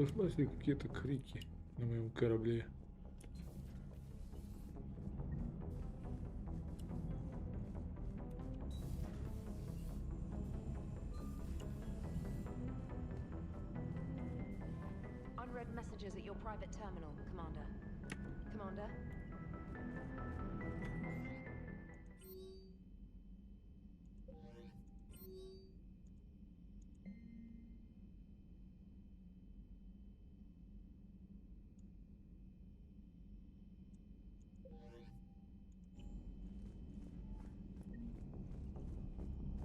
Слышалось ли какие-то крики на моем корабле? Unread messages at your private terminal, Commander. Commander?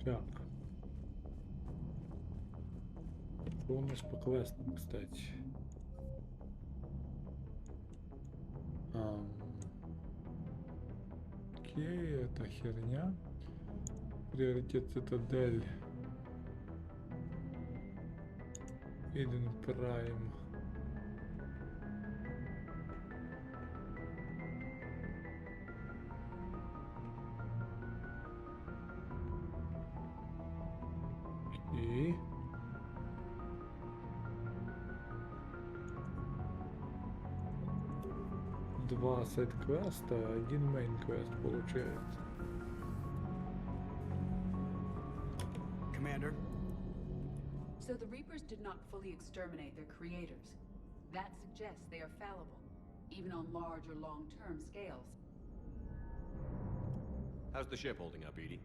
Так. Что у нас по квестам, кстати? Окей, это херня. Приоритет цитадель. Hidden Prime. Окей. Два сайд-квеста, один мейн-квест получается. Commander, So the Reapers did not fully exterminate their creators. That suggests they are fallible, even on large or long-term scales. How's the ship holding up, Edie?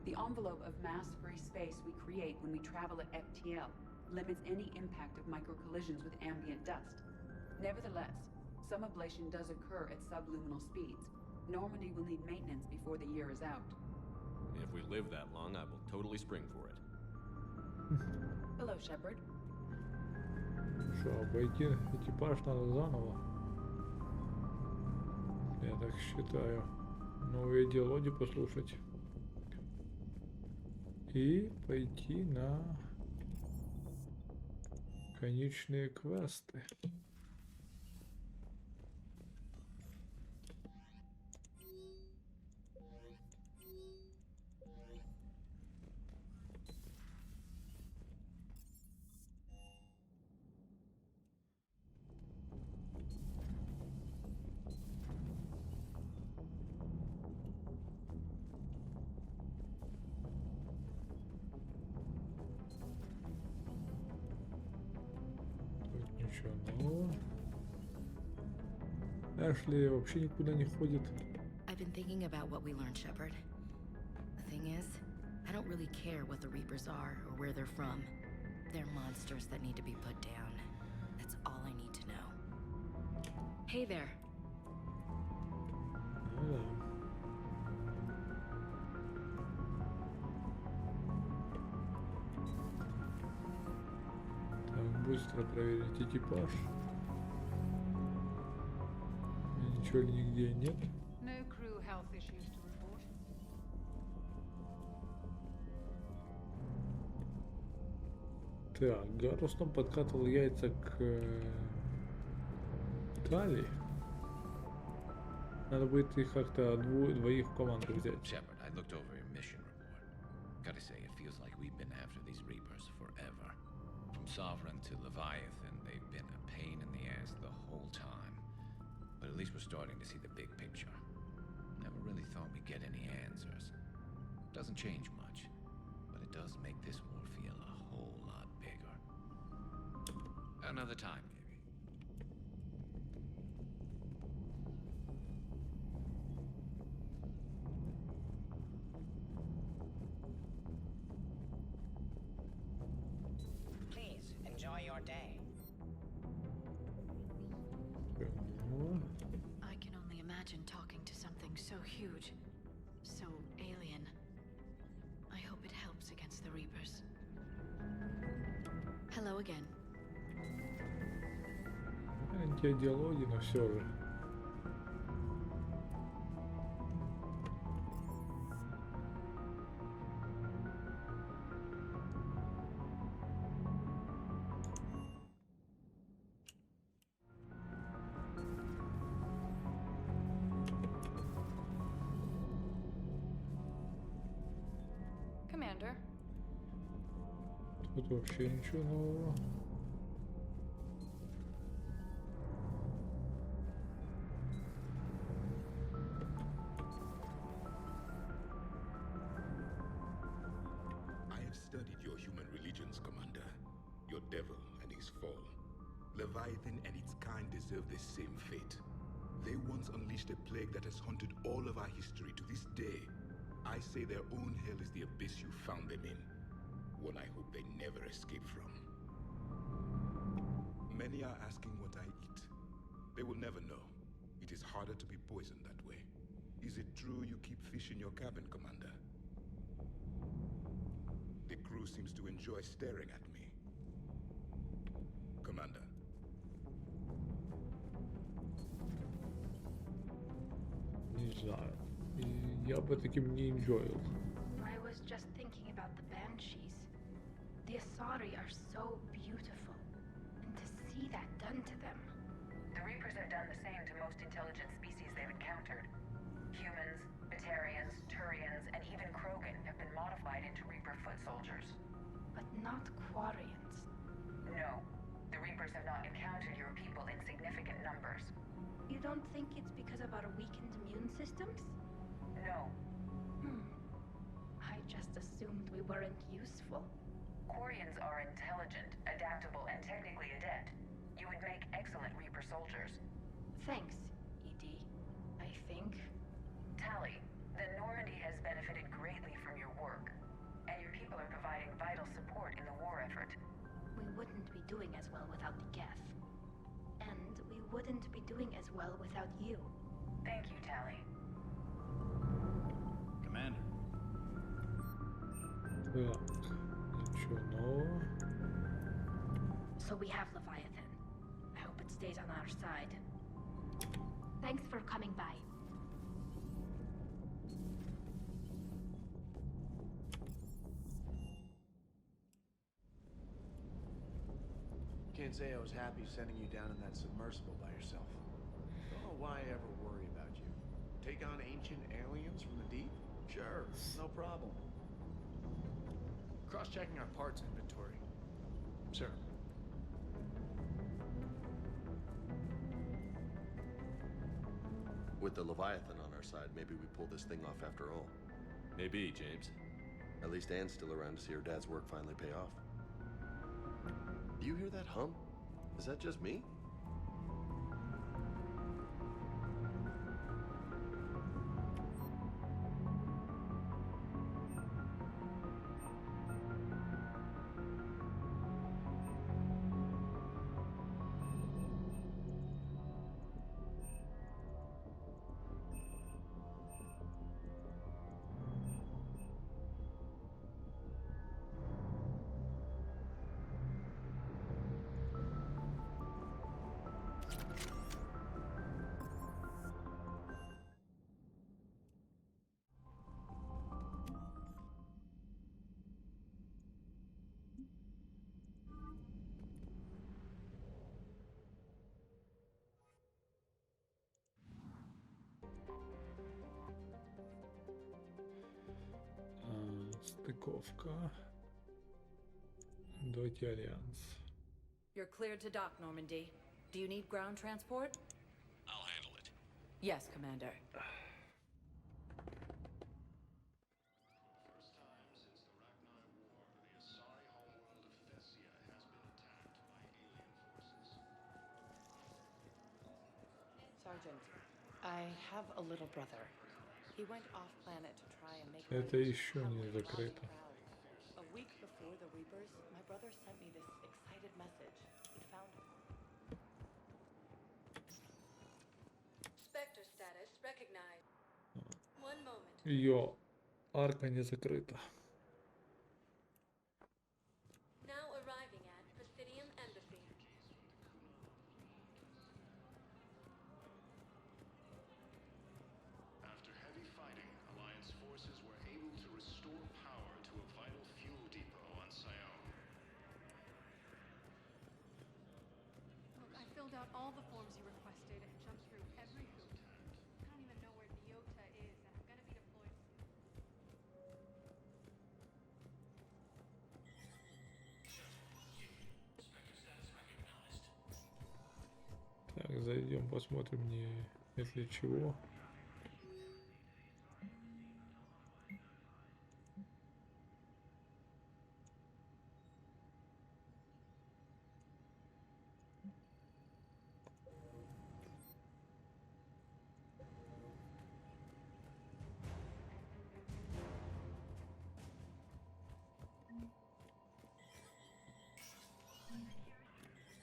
The envelope of mass-free space we create when we travel at FTL limits any impact of micro-collisions with ambient dust. Nevertheless, some ablation does occur at subluminal speeds. Normandy will need maintenance before the year is out. If we live that long, I will totally spring for it. Hello, Shepard. Что, обойти экипаж надо заново? Я так считаю. Новые диалоги послушать. И пойти на конечные квесты. Тут ничего нового. Эшли вообще никуда не ходит. I've been thinking about what we learned, Shepard. The thing is, I don't really care what the Reapers are or where they're from. They're monsters that need to be put down. That's all I need to know. Hey there. Ну да. Так, быстро проверить экипаж. Ничего ли нигде нет? No crew health issues to report. Так, Гарустом подкатывал яйца к Тали. Надо будет их как-то двоих в команду взять. Shepard, I looked over your mission report. Gotta say, it feels like we've been after these Reapers forever. From Sovereign to Leviathan, they've been a pain in the ass the whole time. But at least we're starting to see the big picture. Never really thought we'd get any answers. Doesn't change much, but it does make this war feel a whole lot bigger. Another time, maybe. Please enjoy your day. Ну, I can only imagine talking to something so huge, so alien. I hope it helps against the Reapers. Hello again. те диалоги, но все же. Commander, Тут вообще ничего нового. have studied your human religions, Commander. Your devil and his fall. Leviathan and its kind deserve the same fate. They once unleashed a plague that has haunted all of our history to this day. I say their own hell is the abyss you found them in. One I hope they never escape from. Many are asking what I eat. They will never know. It is harder to be poisoned that way. Is it true you keep fish in your cabin, Commander? The crew seems to enjoy staring at me. Commander. Не знаю. Я бы таким не enjoyил. I was just thinking about the banshees. The Asari are so beautiful. And to see that done to them. The Reapers have done the same to most intelligent species they've encountered. Humans, Batarians, Turians, and even Krogan have been modified into Reaper foot soldiers. But not Quarians. No, the Reapers have not encountered your people in significant numbers. You don't think it's because of our weakened immune systems? No. I just assumed we weren't useful. Quarians are intelligent, adaptable, and technically adept. You would make excellent Reaper soldiers. Thanks, ED. I think. Tally, the Normandy has benefited greatly from your work, and your people are providing vital support in the war effort. We wouldn't be doing as well without the Geth. And we wouldn't be doing as well without you. Thank you, Tally. Commander. Так, ничего нового. So we have Leviathan. I hope it stays on our side. Thanks for coming by. Can't say I was happy sending you down in that submersible by yourself. Don't know why I ever worry about you. Take on ancient aliens from the deep? Sure, no problem. Cross-checking our parts inventory. Sir. With the Leviathan on our side, maybe we pull this thing off after all. Maybe, James. At least Anne's still around to see her dad's work finally pay off. Do you hear that hum? Is that just me? Стыковка. Давайте альянс. You're cleared to dock, Normandy. Do you need ground transport? I'll handle it. Yes, Commander. Sergeant, I have a little brother. He went off planet to try and make Это еще не закрыто. A week before the Reapers, my brother sent me this excited message. He'd found Spectre status recognized. One moment. Ее арка не закрыта. Now arriving at Presidium Embassy. After heavy fighting, Alliance forces were able to restore power to a vital fuel depot on Sion. Look, I filled out all the forms you requested and jumped through every hoop. I don't even know where Biota is, and I'm gonna be deployed soon. Так, зайдем, посмотрим, нет ли чего.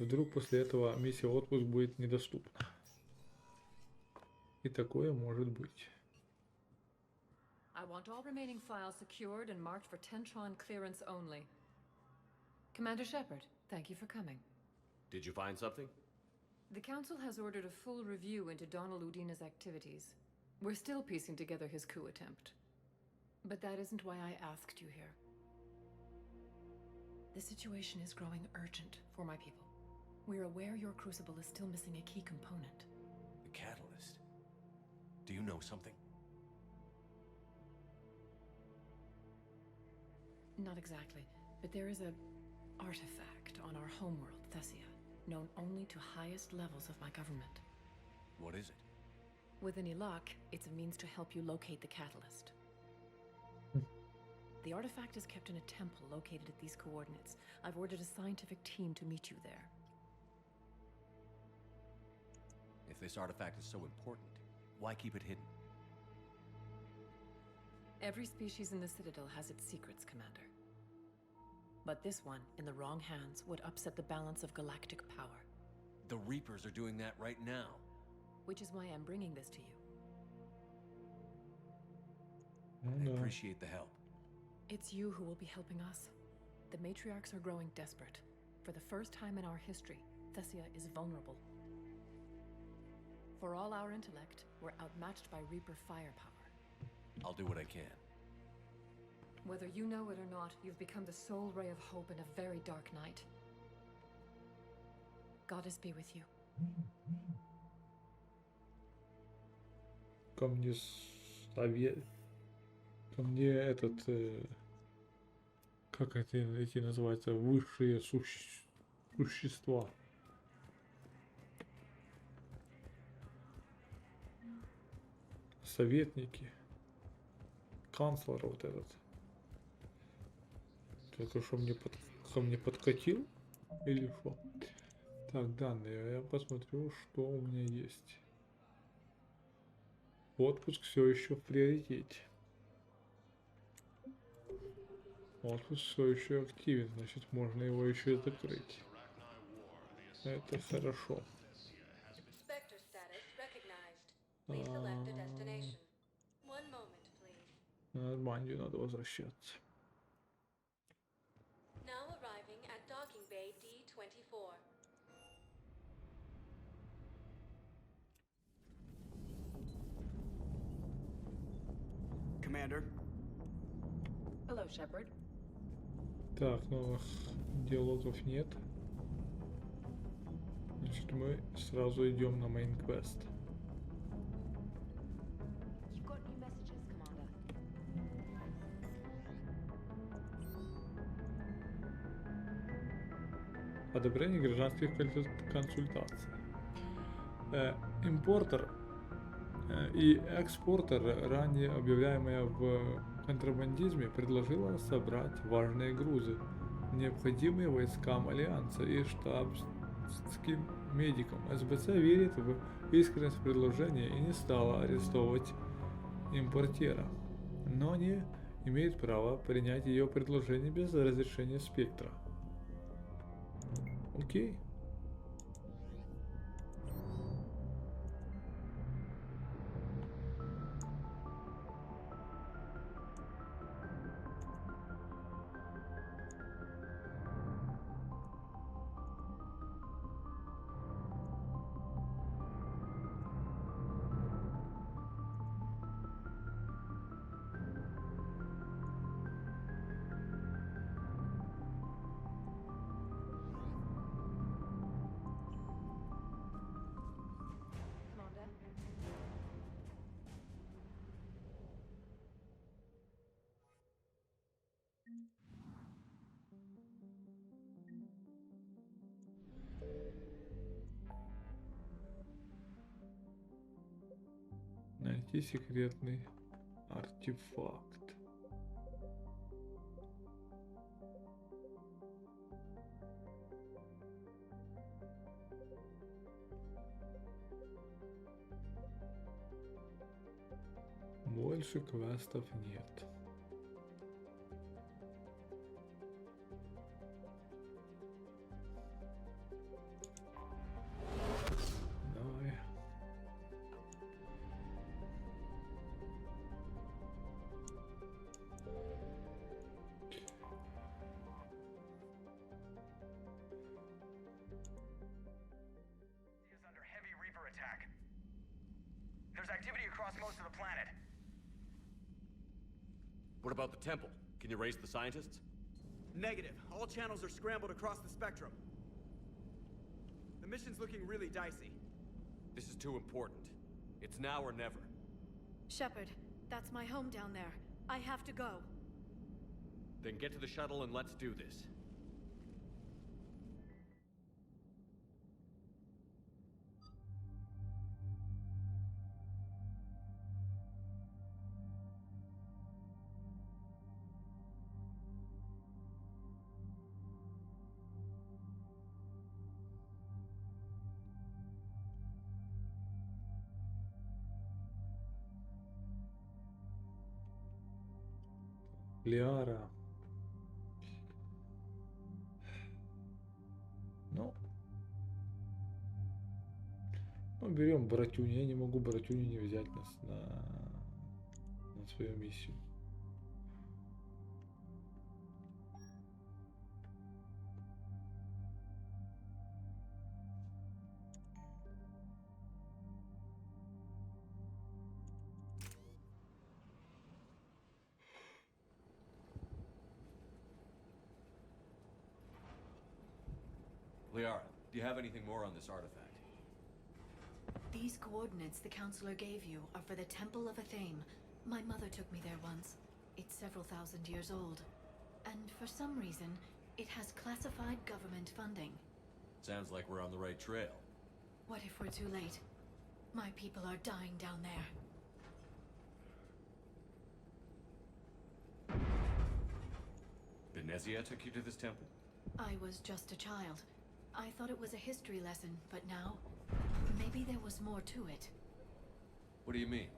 Вдруг после этого миссия отпуск будет недоступна. И такое может быть. I want all remaining files secured and marked for Tentron clearance only. Commander Shepard, thank you for coming. Did you find something? The Council has ordered a full review into Donald Udina's activities. We're still piecing together his coup attempt. But that isn't why I asked you here. The situation is growing urgent for my people. We're aware your crucible is still missing a key component. The catalyst. Do you know something? Not exactly, but there is a artifact on our homeworld, Thessia, known only to highest levels of my government. What is it? With any luck, it's a means to help you locate the catalyst. The artifact is kept in a temple located at these coordinates. I've ordered a scientific team to meet you there. If this artifact is so important, why keep it hidden? Every species in the Citadel has its secrets, Commander. But this one, in the wrong hands, would upset the balance of galactic power. The Reapers are doing that right now. Which is why I'm bringing this to you. I appreciate the help. It's you who will be helping us. The matriarchs are growing desperate. For the first time in our history, Thessia is vulnerable. For all our intellect, we're outmatched by Reaper firepower. I'll do what I can. Whether you know it or not, you've become the sole ray of hope in a very dark night. Goddess be with you. Ко мне совет... Ко мне этот... как эти называются? Высшие существа. Советники. Канцлер вот этот. Только что мне ко мне подкатил? Или что? Так, данные. Я посмотрю, что у меня есть. Отпуск все еще в приоритете. Отпуск все еще активен, значит можно его еще и закрыть. Это хорошо. На Нормандию надо возвращаться. Commander. Hello, Shepard. Так, новых диалогов нет. Значит, мы сразу идем на мейн квест. Одобрение гражданских консультаций. Импортер и экспортер, ранее объявляемая в контрабандизме, предложила собрать важные грузы, необходимые войскам Альянса и штабским медикам. СБЦ верит в искренность предложения и не стала арестовывать импортера, но не имеет права принять ее предложение без разрешения спектра. Окей. Найти секретный артефакт. Больше квестов нет. There's activity across most of the planet. What about the temple? Can you raise the scientists? Negative. All channels are scrambled across the spectrum. The mission's looking really dicey. This is too important. It's now or never. Shepard, that's my home down there. I have to go. Then get to the shuttle and let's do this. Лиара. Ну, берем братюню. Я не могу братюню не взять на свою миссию. Liara, do you have anything more on this artifact? These coordinates the counselor gave you are for the Temple of Athame. My mother took me there once. It's several thousand years old. And for some reason, it has classified government funding. Sounds like we're on the right trail. What if we're too late? My people are dying down there. Benezia took you to this temple? I was just a child. I thought it was a history lesson, but now, maybe there was more to it. What do you mean?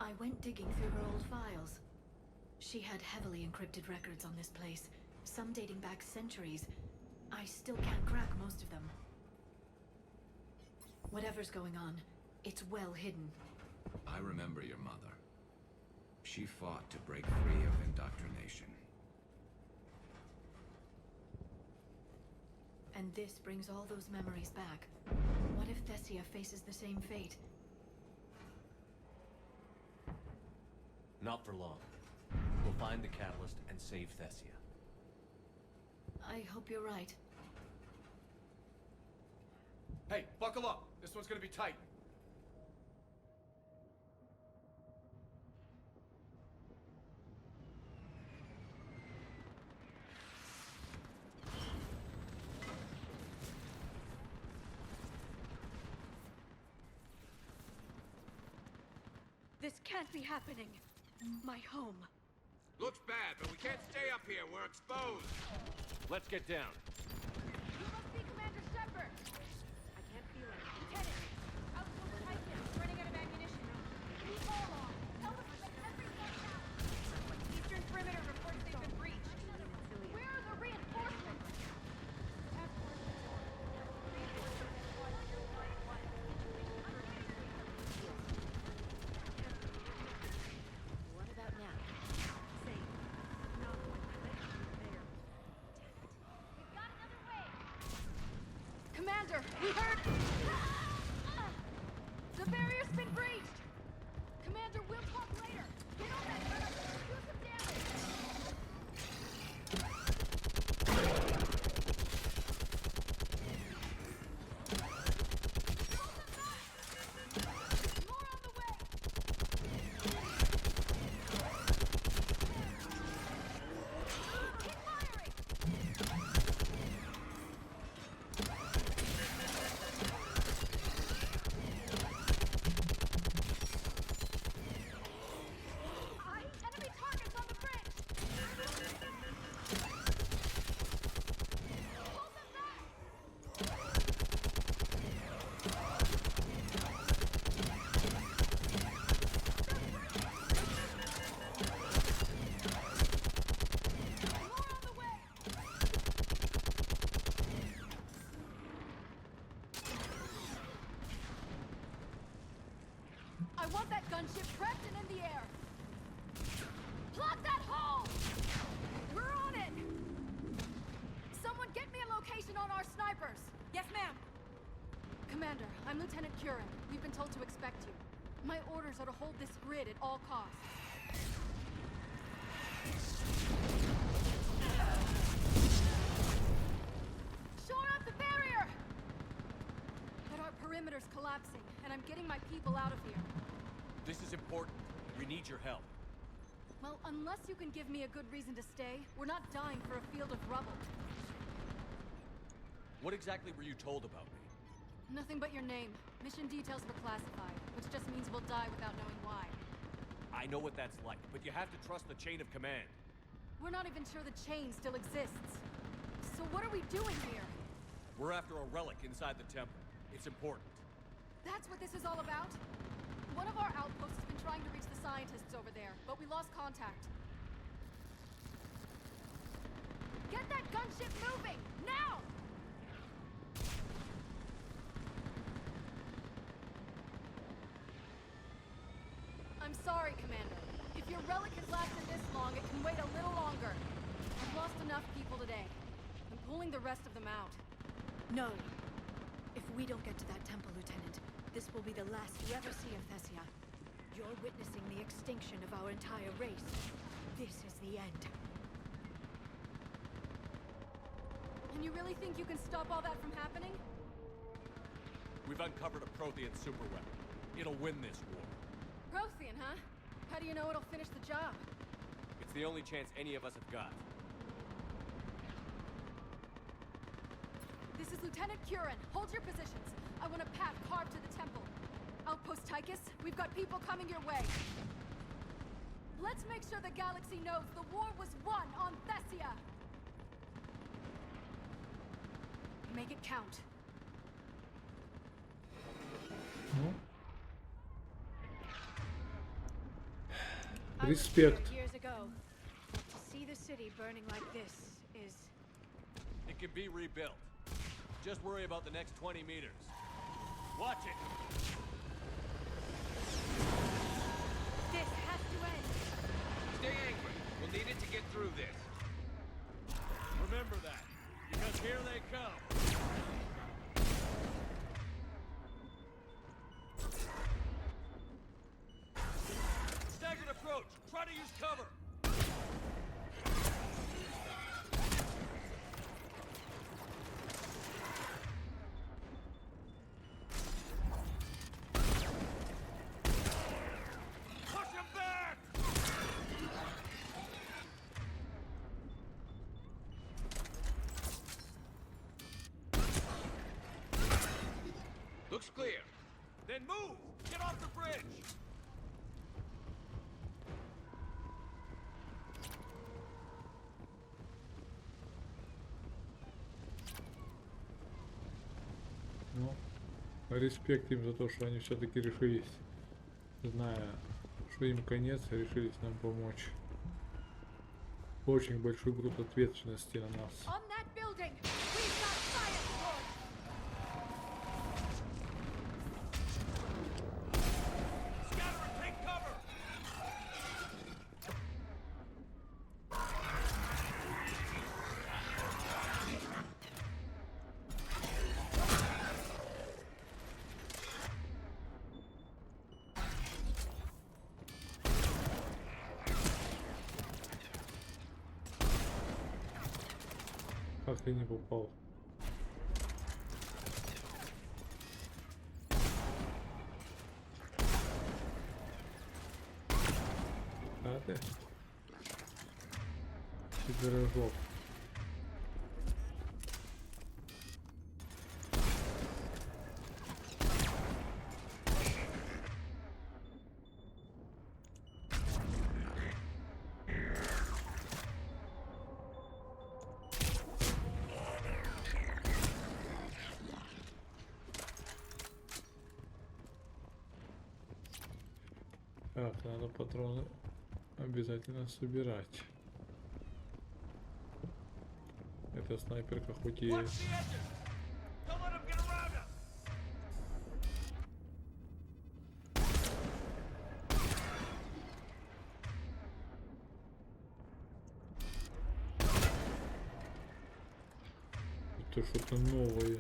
I went digging through her old files. She had heavily encrypted records on this place, some dating back centuries. I still can't crack most of them. Whatever's going on, it's well hidden. I remember your mother. She fought to break free of indoctrination. And this brings all those memories back. What if Thessia faces the same fate? Not for long. We'll find the catalyst and save Thessia. I hope you're right. Hey, buckle up! This one's gonna be tight. This can't be happening. My home. Looks bad, but we can't stay up here. We're exposed. Let's get down. You must be Commander Shepard! I can't feel it. Lieutenant! Outpost Titan, running out of ammunition. Keep all on. Tell them to let everyone down. Eastern perimeter reports they've been breached. Where are the reinforcements? What about now? Commander, we heard... The barrier's been breached! Commander, we'll talk later! Get on that gun! Do some damage! More on the way! Keep firing! Enemy targets on the bridge! Hold them back! More on the way! I want that gunship prepped and in the air! Plug that hole! We're on it! Someone get me a location on our snipers! Yes, ma'am! Commander, I'm Lieutenant Curran. We've been told to expect you. My orders are to hold this grid at all costs. Shore up the barrier! But our perimeter's collapsing, and I'm getting my people out of here. This is important. We need your help. Well, unless you can give me a good reason to stay, we're not dying for a field of rubble. What exactly were you told about me? Nothing but your name. Mission details were classified, which just means we'll die without knowing why. I know what that's like, but you have to trust the chain of command. We're not even sure the chain still exists. So what are we doing here? We're after a relic inside the temple. It's important. That's what this is all about? One of our outposts has been trying to reach the scientists over there, but we lost contact. Get that gunship moving! Now! I'm sorry, Commander. If your relic has lasted this long, it can wait a little longer. I've lost enough people today. I'm pulling the rest of them out. No. If we don't get to that temple, Lieutenant, this will be the last you ever see of Thessia. You're witnessing the extinction of our entire race. This is the end. And you really think you can stop all that from happening? We've uncovered a Prothean superweapon. It'll win this war. Prothean, huh? How do you know it'll finish the job? It's the only chance any of us have got. This is Lieutenant Curran. Hold your positions. I want a path carved to the temple. Outpost Tychus, we've got people coming your way. Let's make sure the galaxy knows the war was won on Thessia. Make it count. Ну, I was Respect. here years ago. To see the city burning like this is... It can be rebuilt. Just worry about the next 20 meters. Watch it! This has to end. Stay angry. We'll need it to get through this. Remember that, because here they come. Staggered approach. Try to use cover. Push him back! Looks clear. Then move! Get off the bridge! ну, респект им за то, что они все-таки решились, зная, что им конец, решились нам помочь. Очень большой груз ответственности на нас. On that building, we've got science aboard. Scatter and take cover! Как я не попал? А ты? Пирожок. Так, надо патроны обязательно собирать. Эта снайперка хоть и... Watch the edges! Don't let them get around us! Это что-то новое.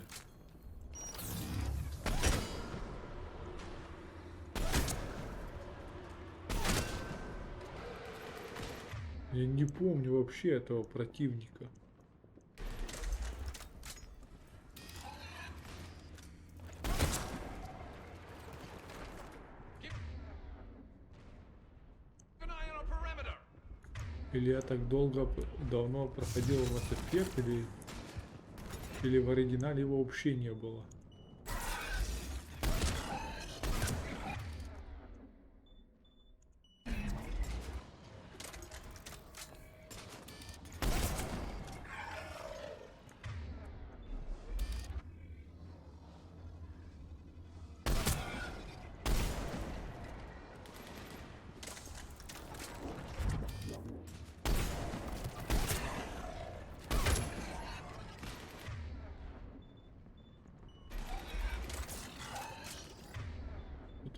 Я не помню вообще этого противника. Или я так давно проходил Mass Effect, или в оригинале его вообще не было.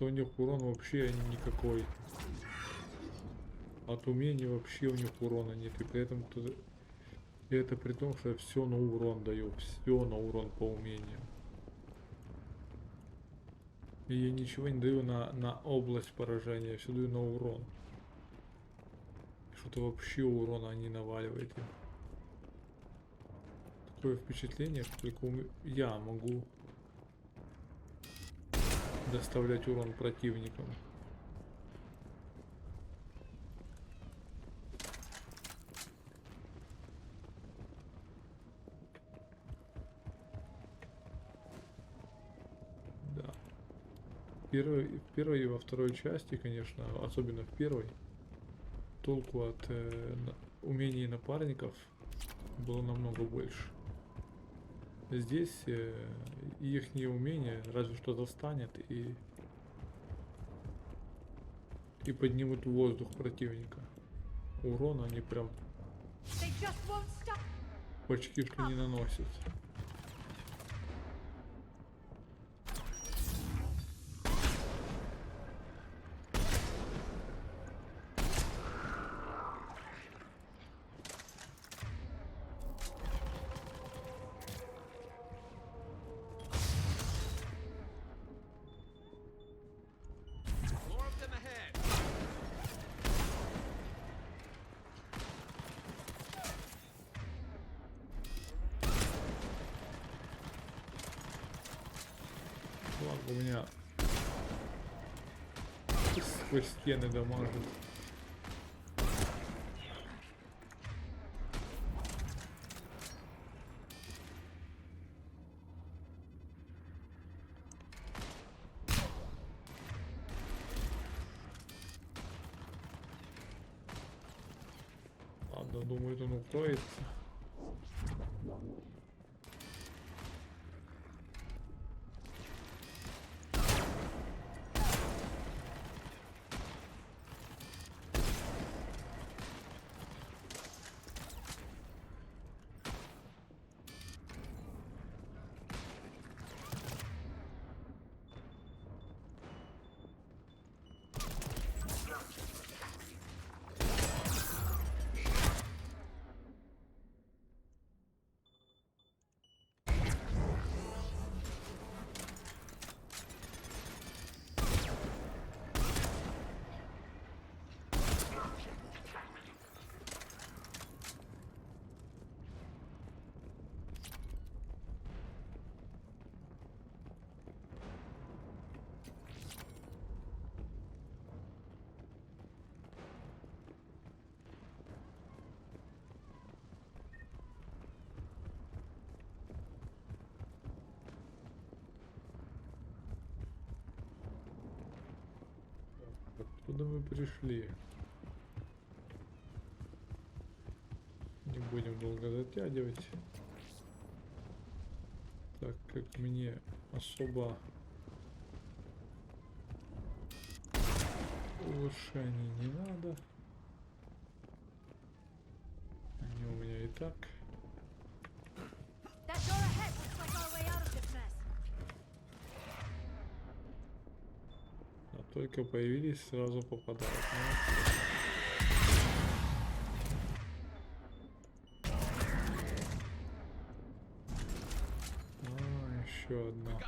У них урон вообще никакой. От умений вообще у них урона нет. И при этом это при том, что я все на урон даю. Все на урон по умениям. И я ничего не даю на область поражения. Я все даю на урон. Что-то вообще урона не наваливает им. Такое впечатление, что только я могу доставлять урон противникам. Да. В первой и во второй части, конечно, особенно в первой, толку от умений напарников было намного больше. Здесь их умения разве что застанет и поднимут в воздух противника. Урона они прям почти что не наносят. У меня сквозь стены дамажит. Ладно, думаю, он укроется. Откуда мы пришли? Не будем долго затягивать, так как мне особо улучшений не надо. Они у меня и так. Только появились, сразу попадают. Еще одна.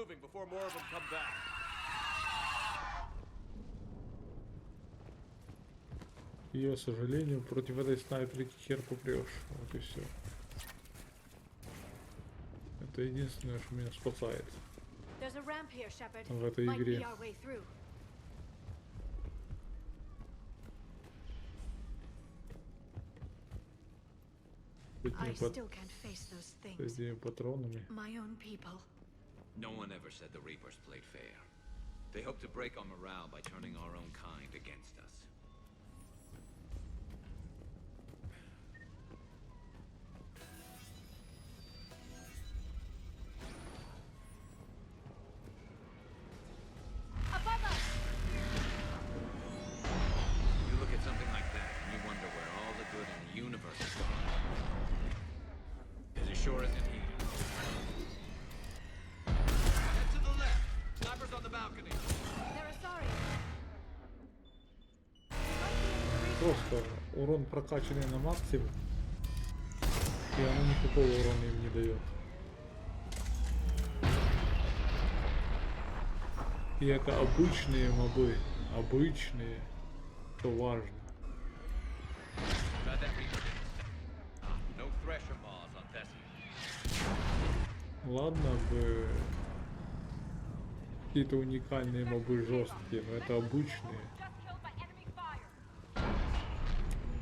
moving before more of them come back. Ее, к сожалению, против этой снайперки хер попрешь. Вот и все. Это единственное, что меня спасает There's a ramp here, Shepard. в этой Might игре. be our way through. I still can't face those С things. этими патронами. My own people. No one ever said the Reapers played fair. They hope to break our morale by turning our own kind against us. Above us! You look at something like that and you wonder where all the good in the universe is gone. As it sure isn't here. Head to the left. Snipers on the balcony. They're sorry. Просто урон прокачанный на максимум. И оно никакого урона им не дает. И это обычные мобы. Обычные. Это важно. Try that Reaper didn't. No thresher maws on Thessia. Ладно бы какие-то уникальные мобы жесткие, но это обычные.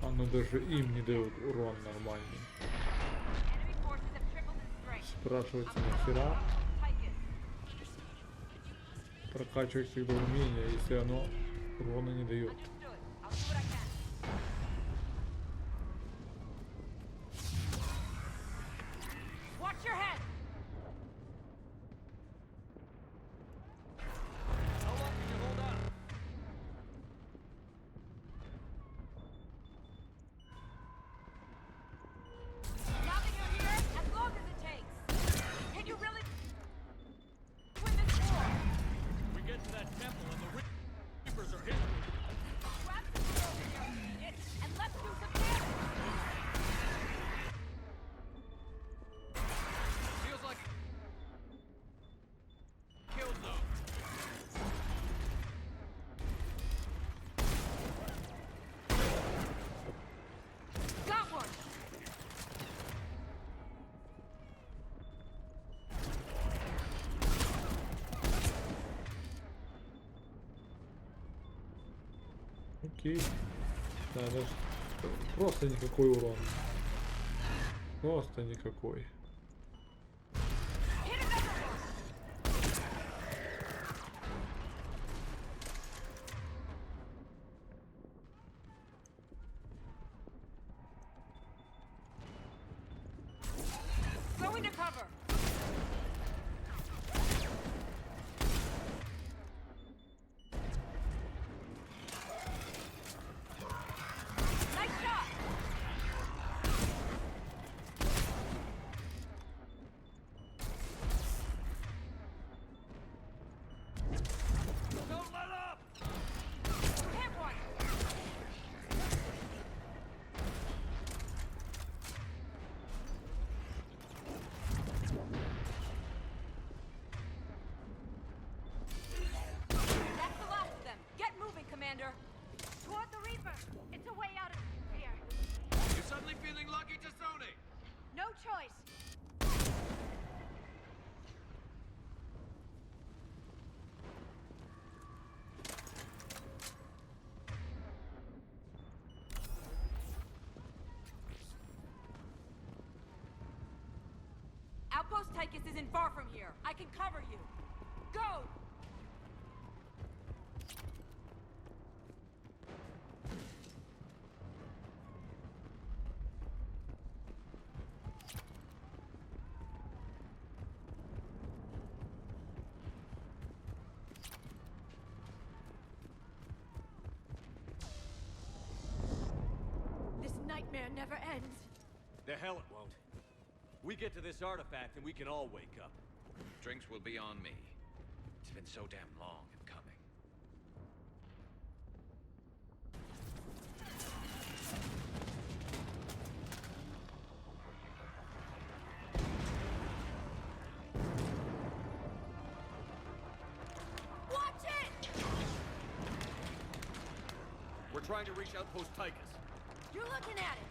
Оно даже им не дает урон нормальный. Спрашивается, нахера прокачивать всегда умения, если оно урона не дает. Watch your head! How long can you hold out? Now that you're here, as long as it takes. Can you really win this war? We get to that temple and the Reapers are hit. Grab some over here, and let's do some damage! Feels like kill zone. Got one! Окей. Да, даже просто никакой урон. Просто никакой. Hit another one! Go into cover! Nice shot! Don't let up! Hit one! That's the last of them. Get moving, Commander. Toward the Reaper. It's a way out of here. You're suddenly feeling lucky to Sony. No choice. Outpost Tychus isn't far from here. I can cover you. Go! This nightmare never ends. The hell it won't. We get to this artifact and we can all wake up. Drinks will be on me. It's been so damn long in coming. trying to reach Outpost Tychus. You're looking at it.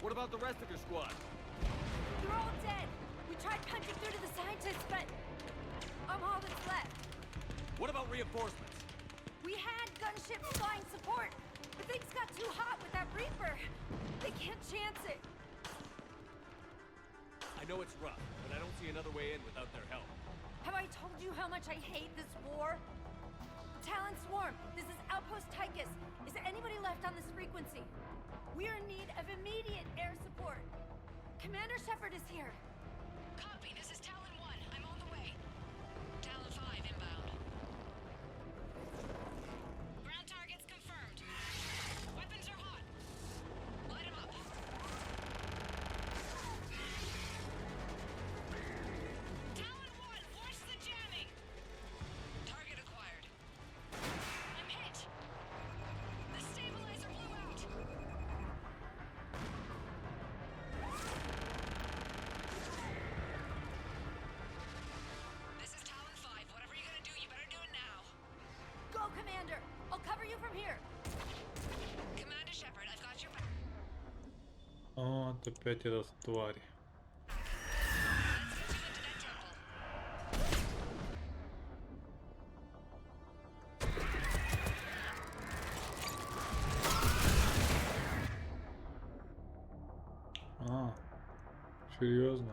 What about the rest of your squad? They're all dead. We tried punching through to the scientists, but I'm all that's left. What about reinforcements? We had gunships flying support, but things got too hot with that Reaper. They can't chance it. I know it's rough, but I don't see another way in without their help. Have I told you how much I hate this war? Talon Swarm, this is Outpost Tychus. Is there anybody left on this frequency? We are in need of immediate air support. Commander Shepard is here. Copy, this is Talon 1. I'm on the way. Talon 5 inbound. Ground targets confirmed. Weapons are hot. Light 'em up. Talon 1, watch the jamming. Target acquired. I'm hit. The stabilizer blew out. This is Talon 5. Whatever you're gonna do, you better do it now. Go, Commander. I'll cover you from here. Commander Shepard, I've got your back. Вот опять эта тварь. А, серьезно?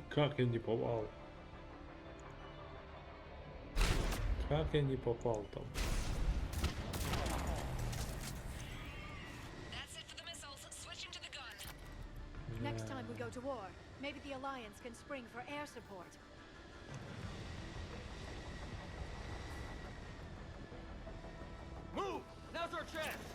Как я не попал? Как я не попал там? That's it for the missiles. Switching to the gun. Next time we go to war, maybe the Alliance can spring for air support. Move! Now's our chance!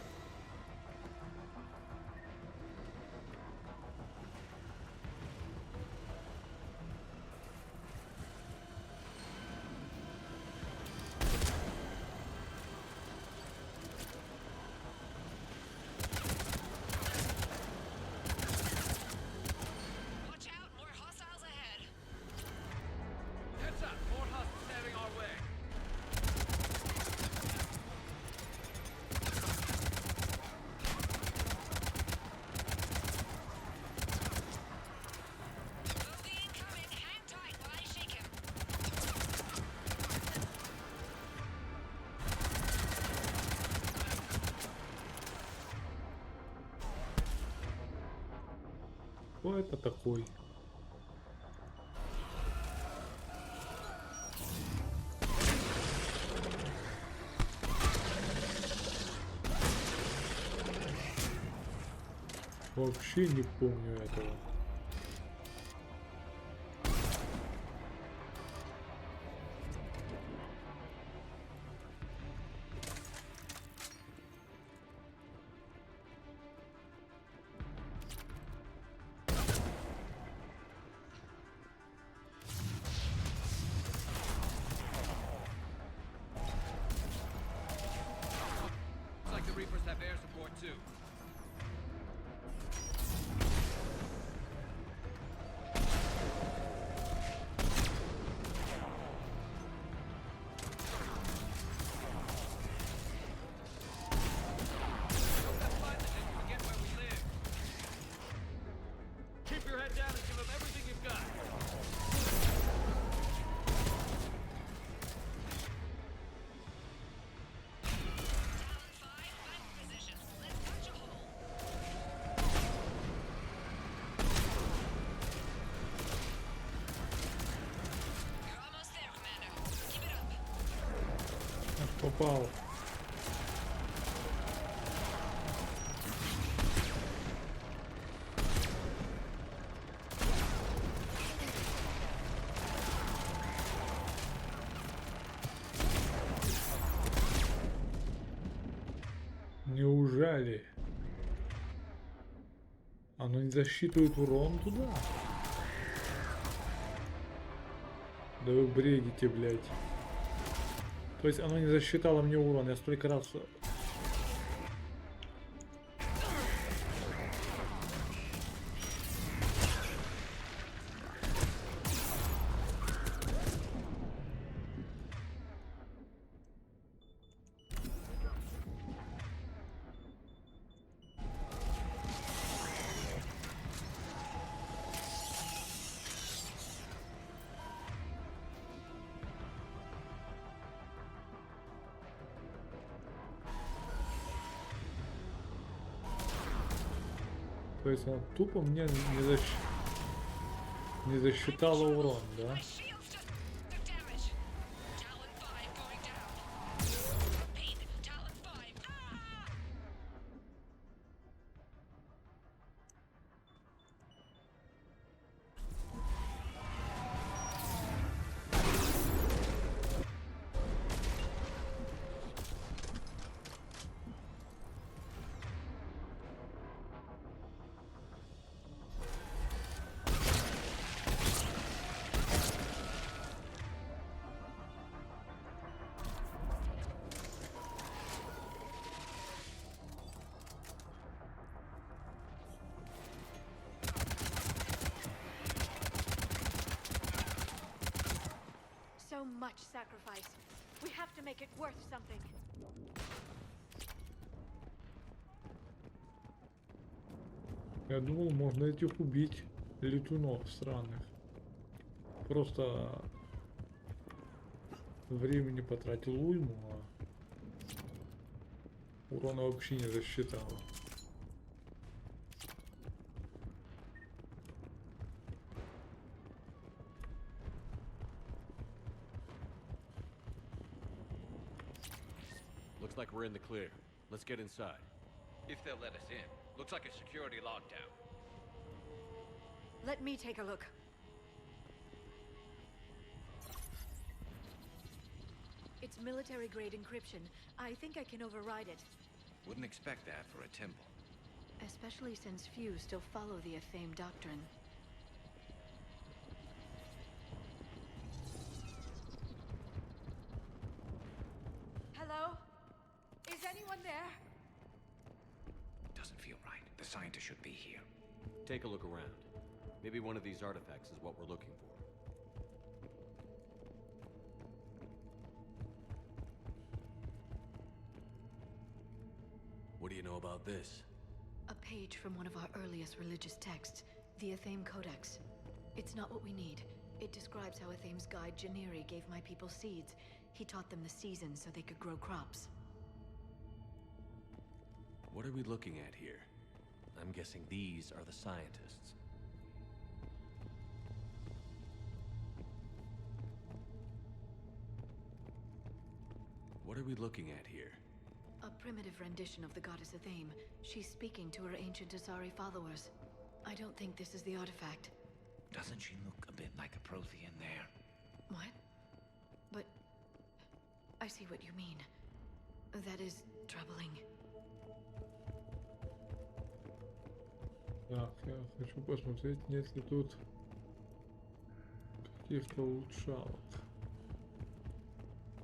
Watch out, more hostiles ahead. Heads up! More hostiles heading our way! Bogey incoming. Hang tight while I shake him. Кто это такой? Вообще не помню этого. It's like the soon. Keep your head down and give them everything you've got. Попал. Неужели? Оно не засчитывает урон туда? Да вы бредите, блядь. То есть оно не засчитало мне урон, я столько раз... То есть она тупо мне не засчитала урон, да? So much sacrifice. We have to make it worth something. Я думал, можно этих убить, летунов сраных. Просто времени потратил уйму, а урона вообще не засчитало. Looks like we're in the clear. Let's get inside. If they'll let us in. Looks like a security lockdown. Let me take a look. It's military-grade encryption. I think I can override it. Wouldn't expect that for a temple. Especially since few still follow the Athame doctrine. Hello? Is anyone there? Doesn't feel right. The scientist should be here. Take a look around. Maybe one of these artifacts is what we're looking for. What do you know about this? A page from one of our earliest religious texts, the Athame Codex. It's not what we need. It describes how Athame's guide Janiri gave my people seeds. He taught them the seasons so they could grow crops. What are we looking at here? I'm guessing these are the scientists. What are we looking at here? A primitive rendition of the goddess Athame. She's speaking to her ancient Asari followers. I don't think this is the artifact. Doesn't she look a bit like a Prothean there? What? But... I see what you mean. That is troubling. Так, я хочу посмотреть, нет ли тут каких-то улучшалок.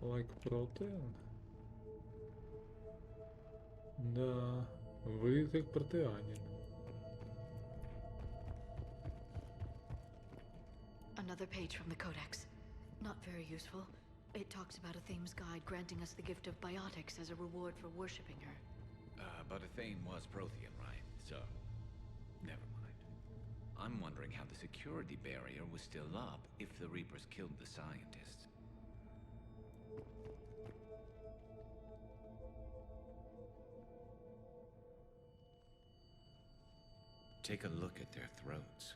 Лайк протеин. Да. Вигляд як протеанін. Another page from the Codex. Not very useful. It talks about a Thames guide granting us the gift of biotics as a reward for worshipping her. But a Thane was Prothean, right? So, never mind. I'm wondering how the security barrier was still up if the Reapers killed the scientists. Take a look at their throats.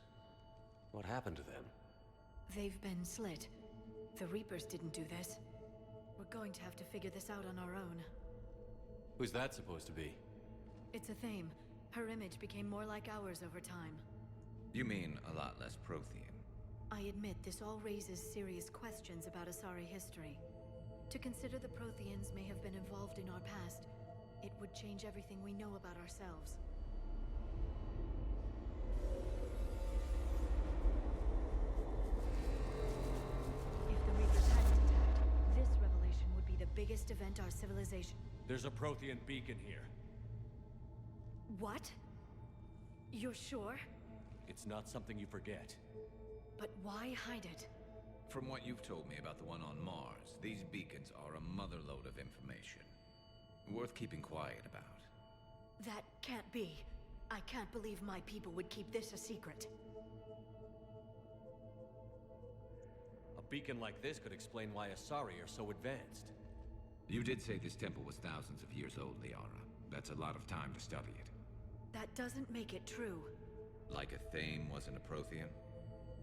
What happened to them? They've been slit. The Reapers didn't do this. We're going to have to figure this out on our own. Who's that supposed to be? It's a Thame. Her image became more like ours over time. You mean a lot less Prothean? I admit this all raises serious questions about Asari history. To consider the Protheans may have been involved in our past, it would change everything we know about ourselves. If the Reapers hadn't attacked, this revelation would be the biggest event our civilization... There's a Prothean beacon here. What? You're sure? It's not something you forget. But why hide it? From what you've told me about the one on Mars, these beacons are a motherload of information. Worth keeping quiet about. That can't be. I can't believe my people would keep this a secret. A beacon like this could explain why Asari are so advanced. You did say this temple was thousands of years old, Liara. That's a lot of time to study it. That doesn't make it true. Like a Thane wasn't a Prothean?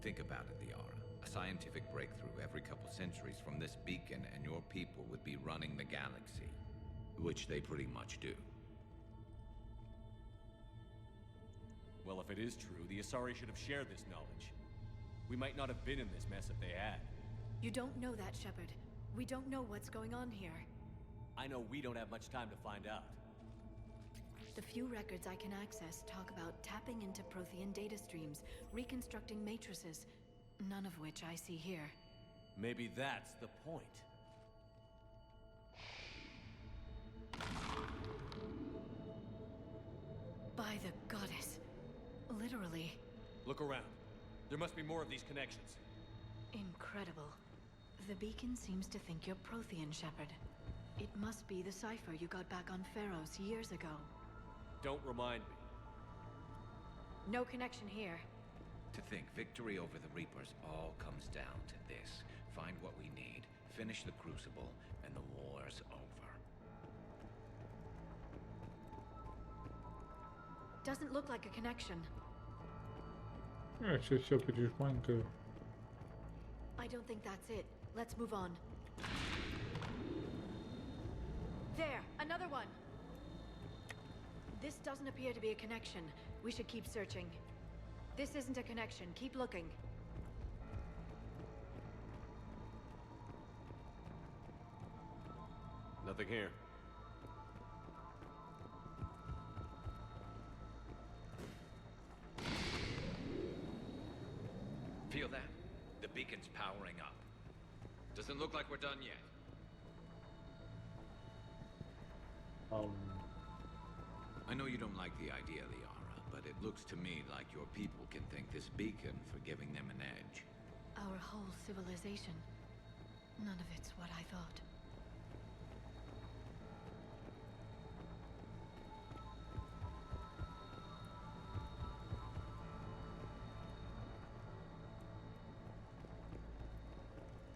Think about it, Liara. A scientific breakthrough every couple centuries from this beacon and your people would be running the galaxy. Which they pretty much do. Well, if it is true, the Asari should have shared this knowledge. We might not have been in this mess if they had. You don't know that, Shepard. We don't know what's going on here. I know we don't have much time to find out. The few records I can access talk about tapping into Prothean data streams, reconstructing matrices, none of which I see here. Maybe that's the point. By the goddess. Literally. Look around. There must be more of these connections. Incredible. The beacon seems to think you're Prothean, Shepard. It must be the cipher you got back on Pharaohs years ago. Don't remind me. No connection here. To think victory over the Reapers all comes down to this. Find what we need, finish the Crucible, and the war's over. Doesn't look like a connection. Сейчас все пережманькаю. I don't think that's it. Let's move on. There! Another one! This doesn't appear to be a connection. We should keep searching. This isn't a connection. Keep looking. Nothing here. Feel that? The beacon's powering up. Doesn't look like we're done yet. I know you don't like the idea, Liara, but it looks to me like your people can thank this beacon for giving them an edge. Our whole civilization. None of it's what I thought.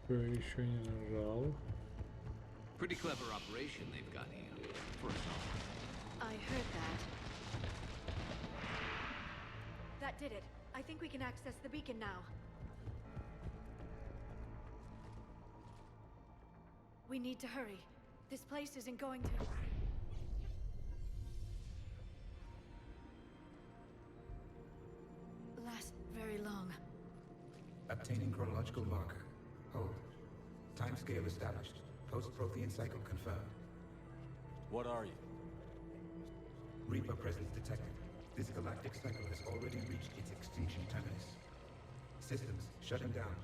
Еще не нажал. Pretty clever operation they've got here. For us all. I heard that. That did it. I think we can access the beacon now. We need to hurry. This place isn't going to... last very long. Obtaining chronological marker. Hold. Timescale established. Post-Prothean cycle confirmed. What are you? Reaper presence detected. This galactic cycle has already reached its extinction terminus. Systems shutting down.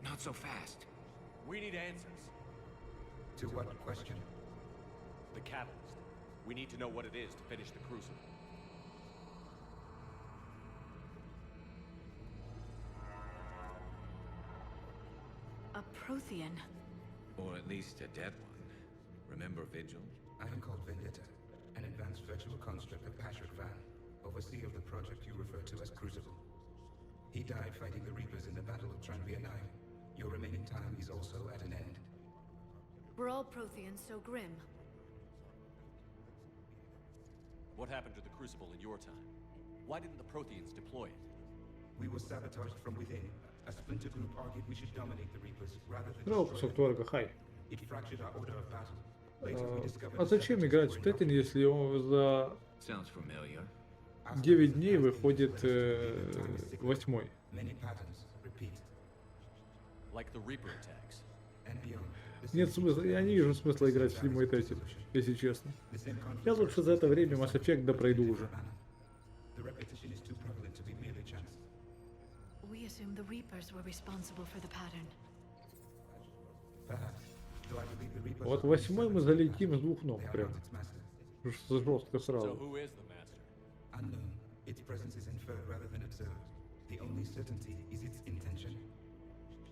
Not so fast. We need answers. To what question? The catalyst. We need to know what it is to finish the Crucible. A Prothean. Or at least a dead one. Remember Vigil? I am called Vendetta, an advanced virtual construct of Patrick Van, overseer of the project you refer to as Crucible. He died fighting the Reapers in the Battle of Tranvia 9. Your remaining time is also at an end. Were all Protheans so grim? What happened to the Crucible in your time? Why didn't the Protheans deploy it? We were sabotaged from within. A splinter group argued we should dominate the Reapers rather than Ну, destroy them. софтворка, хай. It fractured our order of battle. Later we discovered А зачем играть в Теkken, если он за Sounds familiar. 9 дней выходит 8-й? many patterns repeat Like the Reaper attacks. and beyond. Нет смысла, я не вижу смысла играть в Стріму и Теkken, если честно. Я лучше за это время Mass Effect допройду уже. The repetition is too prevalent to be merely chance. We assumed the Reapers were responsible for the pattern. Perhaps, though I believe the Reapers Вот are 8-й мы залетим с 2 ног they are прям. not its master. Жестко So сразу. who is the Master? Unknown, its presence is inferred rather than observed. The only certainty is its intention.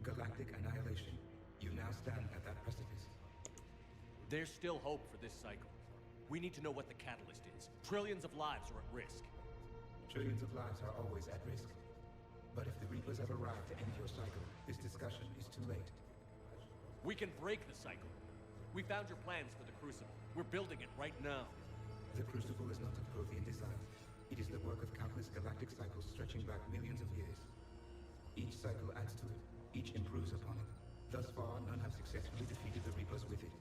Galactic annihilation. You now stand at that precipice. There's still hope for this cycle. We need to know what the catalyst is. Trillions of lives are at risk. Trillions of lives are always at risk. But if the Reapers have arrived to end your cycle, this discussion is too late. We can break the cycle. We found your plans for the Crucible. We're building it right now. The Crucible is not of Prothean design. It is the work of countless galactic cycles stretching back millions of years. Each cycle adds to it. Each improves upon it. Thus far, none have successfully defeated the Reapers with it.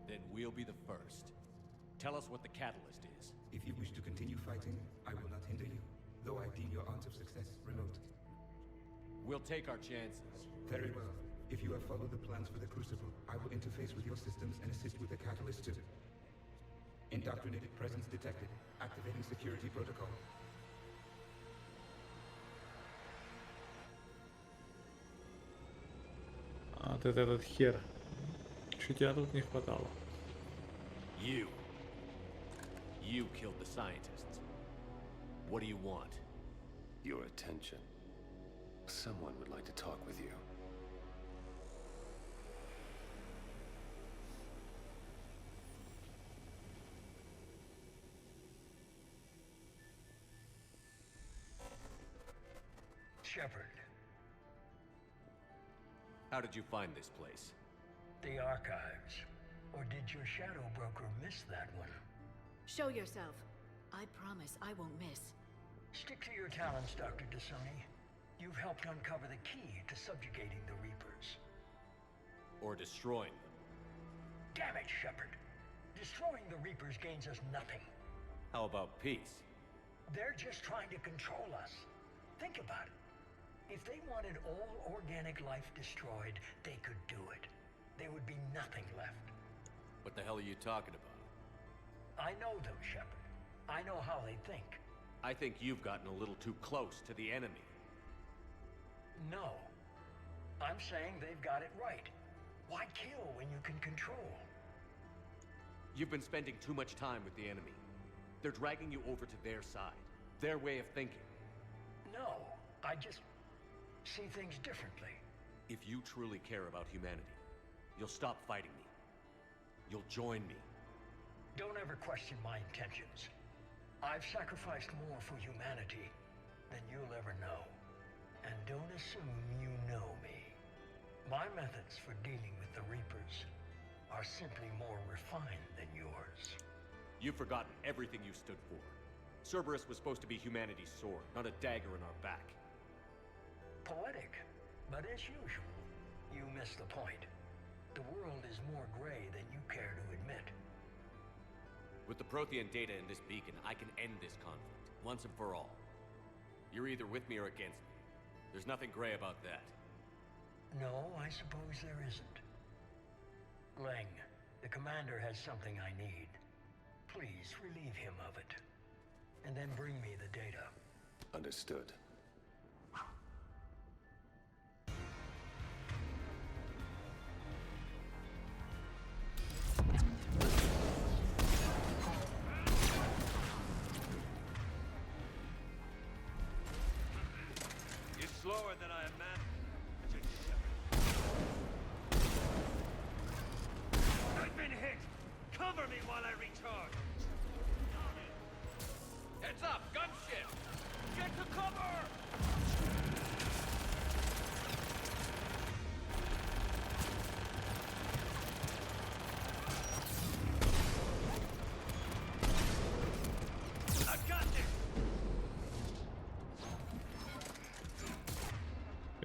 Then we'll be the first. Tell us what the catalyst is. If you wish to continue fighting, I will not hinder you, though I deem your odds of success remote. We'll take our chances. Very well. If you have followed the plans for the Crucible, I will interface with your systems and assist with the catalyst too. Indoctrinated presence detected. Activating security protocol. А вот этот хер. Чуть тебя тут не хватало. You killed the scientists. What do you want? Your attention. Someone would like to talk with you. Shepard, How did you find this place? the archives. Or did your shadow broker miss that one? Show yourself. I promise I won't miss. Stick to your talents, Dr. Dasoni. You've helped uncover the key to subjugating the Reapers. Or destroying them? Damn it, Shepard. Destroying the Reapers gains us nothing. How about peace? They're just trying to control us. Think about it. If they wanted all organic life destroyed, they could do it. There would be nothing left. What the hell are you talking about? I know them, Shepard. I know how they think. I think you've gotten a little too close to the enemy. No. I'm saying they've got it right. Why kill when you can control? You've been spending too much time with the enemy. They're dragging you over to their side, their way of thinking. No, I just see things differently. If you truly care about humanity, you'll stop fighting me. You'll join me. Don't ever question my intentions. I've sacrificed more for humanity than you'll ever know. And don't assume you know me. My methods for dealing with the Reapers are simply more refined than yours. You've forgotten everything you stood for. Cerberus was supposed to be humanity's sword, not a dagger in our back. Poetic, but as usual, you miss the point. The world is more gray than you care to admit. With the Prothean data in this beacon, I can end this conflict, once and for all. You're either with me or against me. There's nothing gray about that. No, I suppose there isn't. Leng, the commander has something I need. Please relieve him of it. And then bring me the data. Understood. slower than I imagined. I've been hit! Cover me while I recharge! Heads up! Gunship! Get to cover! I've got this!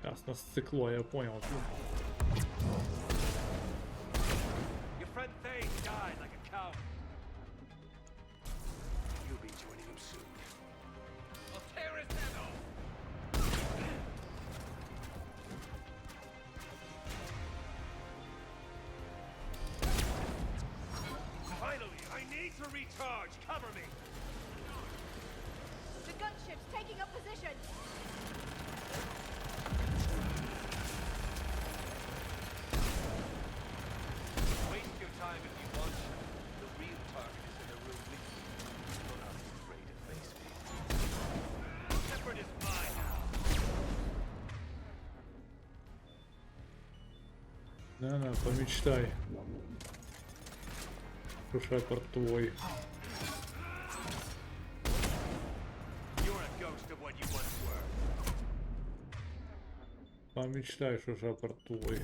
Ясно, стекло, я понял. Your friend Thane died like a cow. You'll be joining him soon. I'll tear his head off! Finally, I need to recharge. Cover me. The gunship's taking up position. Waste your time if you want to. The real target is in the room with you. You're not afraid to face me. Shepard is mine now. На, помечтай. Что Шепард твой. You're a ghost of what you once were. Помечтай, что Шепард твой.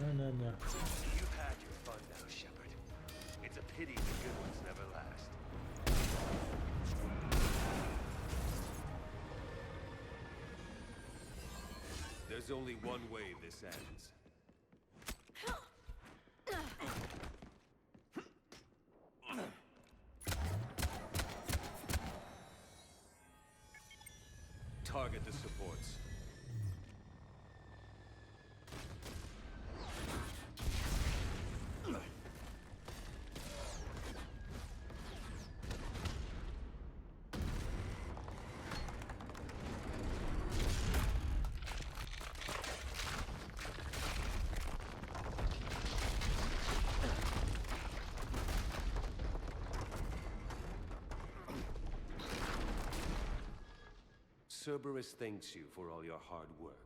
На. You've had your fun now, Shepard. It's a pity the good ones never last. There's only one way this ends. Target the supports. Cerberus thanks you for all your hard work.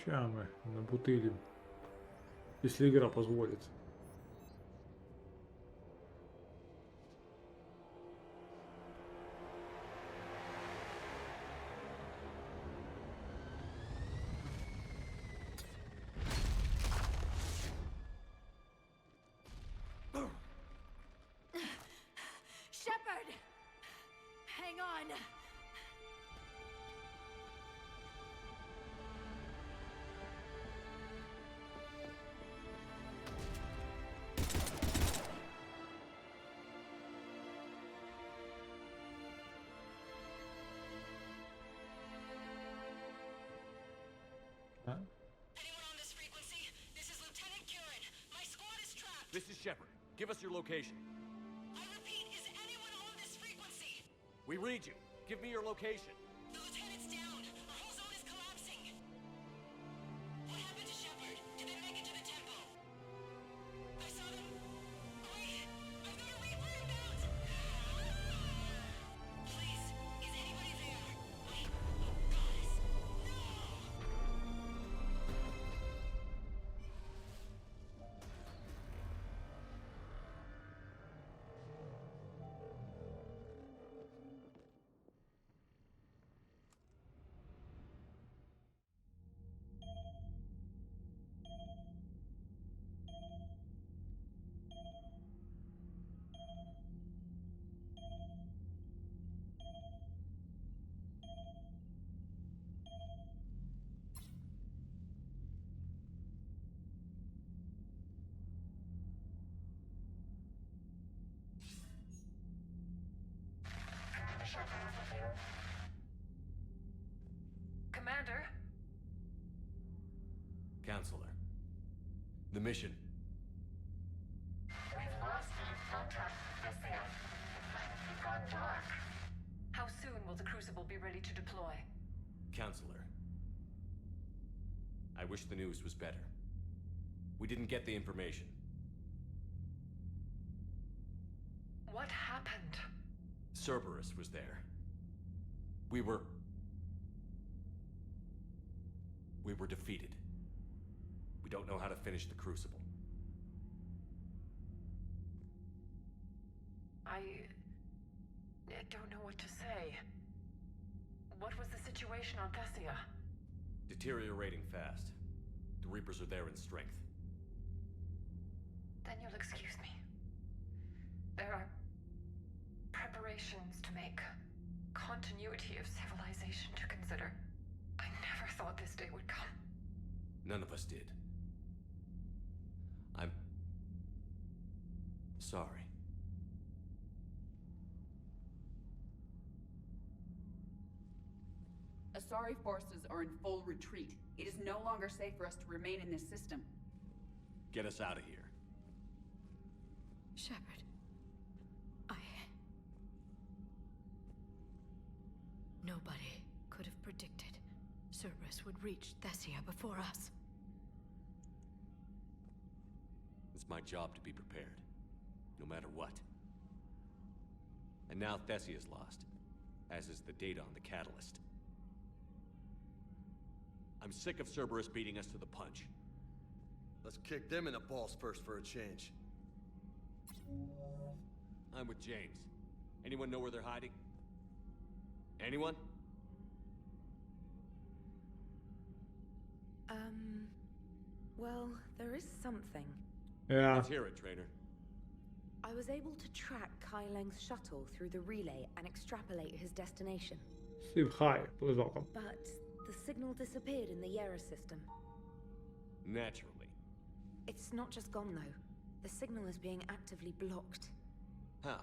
Ща мы набутылим. Если игра позволит. Shepard! Hang on! This is Shepard. Give us your location. I repeat, is anyone on this frequency? We read you. Give me your location. The lieutenant's down. Our whole zone is collapsing. What happened to Shepard? Did they make it to the temple? I saw them. Wait, I've got a Reaper inbound. Please, is anybody there? Wait, oh goddess, no! Commander? Counselor. The mission. We've lost contact with the field. It's gone dark. How soon will the Crucible be ready to deploy? Counselor. I wish the news was better. We didn't get the information. What happened? Cerberus was there. We were defeated. We don't know how to finish the Crucible. I don't know what to say. What was the situation on Thessia? Deteriorating fast. The Reapers are there in strength. Then you'll excuse me. There are preparations to make. Continuity of civilization to consider. I never thought this day would come. None of us did. I'm sorry. Asari forces are in full retreat. It is no longer safe for us to remain in this system. Get us out of here. Shepard. Nobody could have predicted Cerberus would reach Thessia before us. It's my job to be prepared, no matter what. And now Thessia's lost, as is the data on the catalyst. I'm sick of Cerberus beating us to the punch. Let's kick them in the balls first for a change. I'm with James. Anyone know where they're hiding? Anyone? Well, there is something. Yeah. Let's hear it, trainer. I was able to track Kai Leng's shuttle through the relay and extrapolate his destination. Steve, hi, please welcome. But the signal disappeared in the Yera system. Naturally. It's not just gone, though. The signal is being actively blocked. How?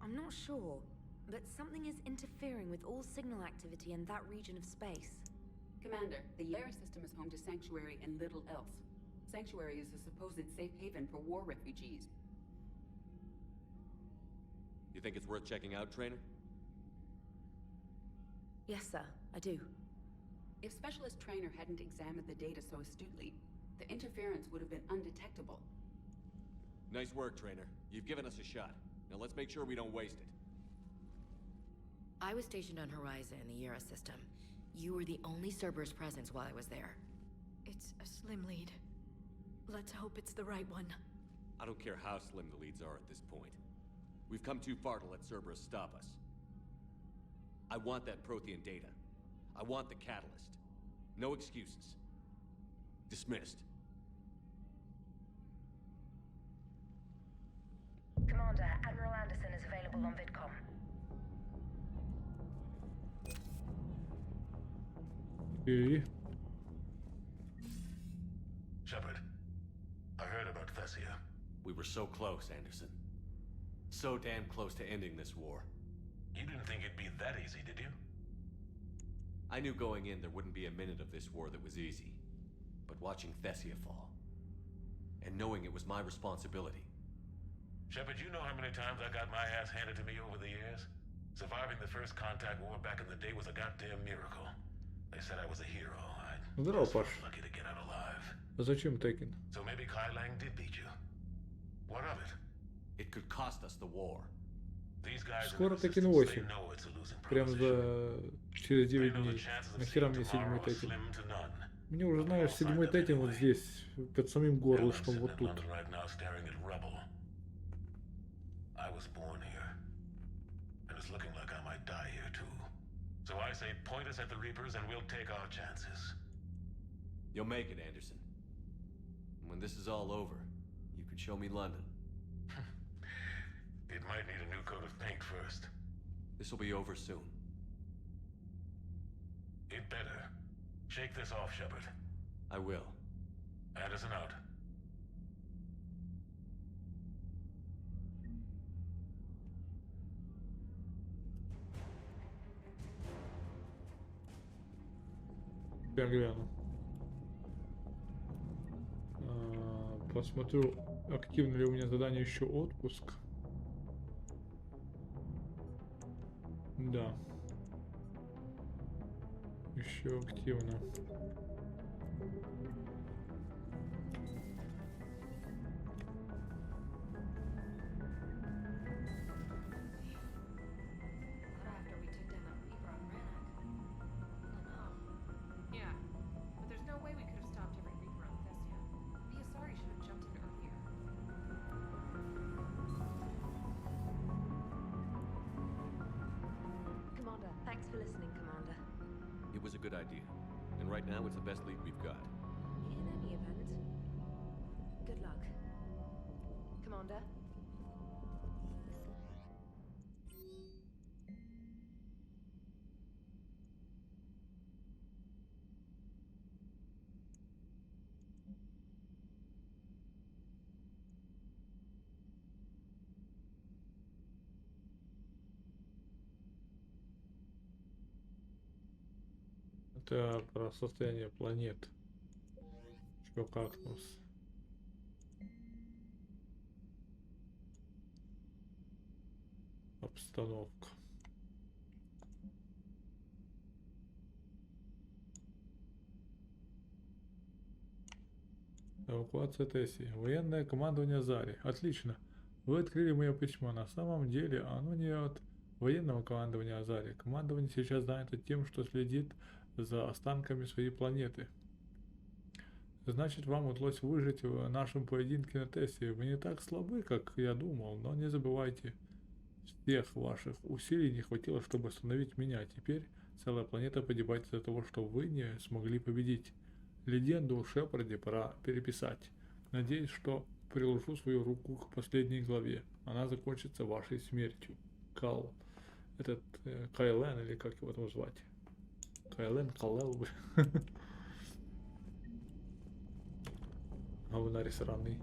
I'm not sure, but something is interfering with all signal activity in that region of space. Commander, the Yera system is home to Sanctuary and little else. Sanctuary is a supposed safe haven for war refugees. You think it's worth checking out, trainer? Yes, sir, I do. If Specialist Trainer hadn't examined the data so astutely, the interference would have been undetectable. Nice work, trainer. You've given us a shot. Now let's make sure we don't waste it. I was stationed on Horizon in the Yera system. You were the only Cerberus presence while I was there. It's a slim lead. Let's hope it's the right one. I don't care how slim the leads are at this point. We've come too far to let Cerberus stop us. I want that Prothean data. I want the catalyst. No excuses. Dismissed. Commander, Admiral Anderson is available on VidCom. Okay. Shepard, I heard about Thessia. We were so close, Anderson. So damn close to ending this war. You didn't think it'd be that easy, did you? I knew going in there wouldn't be a minute of this war that was easy. But watching Thessia fall, and knowing it was my responsibility. Shepard, you know how many times I got my ass handed to me over the years? Surviving the first contact war back in the day was a goddamn miracle. They said I was a hero. I Здорово, was Паш. lucky to get out alive. А зачем Tekken? So maybe Kai Lang did beat you. What of it? It could cost us the war. These guys Скоро in the Tekken resistance, they 8. know it's a losing Прям proposition. через 9 They know the дней. chances of Нахера seeing мне tomorrow седьмой are Tekken? slim to none. Мне уже, знаешь, седьмой Tekken вот здесь, под самим горлышком, I'm вот sitting in тут. London right now staring at rubble. I was born here, and it's looking like I might die here too. So I say point us at the Reapers and we'll take our chances. You'll make it, Anderson. When this is all over, you can show me London. It might need a new coat of paint first. This will be over soon. It better. Shake this off, Shepard. I will. Anderson out. Я гляну. Посмотрю, активно ли у меня задание еще отпуск. Да. Еще активно. Yeah, but there's no way we could have stopped every Reaper on Thessia. The Asari should have jumped in earlier. Commander, thanks for listening, Commander. It was a good idea. And right now, it's the best lead we've got. In any event, good luck. Commander? Это про состояние планет. Что как нас? Обстановка. Эвакуация Тесси. Военное командование Зари. Отлично. Вы открыли мое письмо. На самом деле оно не от военного командования Азари. Командование сейчас занято тем, что следит за останками своей планеты. Значит, вам удалось выжить в нашем поединке на Тессе. Вы не так слабы, как я думал, но не забывайте, всех ваших усилий не хватило, чтобы остановить меня. Теперь целая планета погибает из-за того, что вы не смогли победить. Легенду о Шепарде пора переписать. Надеюсь, что приложу свою руку к последней главе. Она закончится вашей смертью. Кал. Этот Кайлен, или как его там звать? Кайлен, Калел. Говнарь сраный.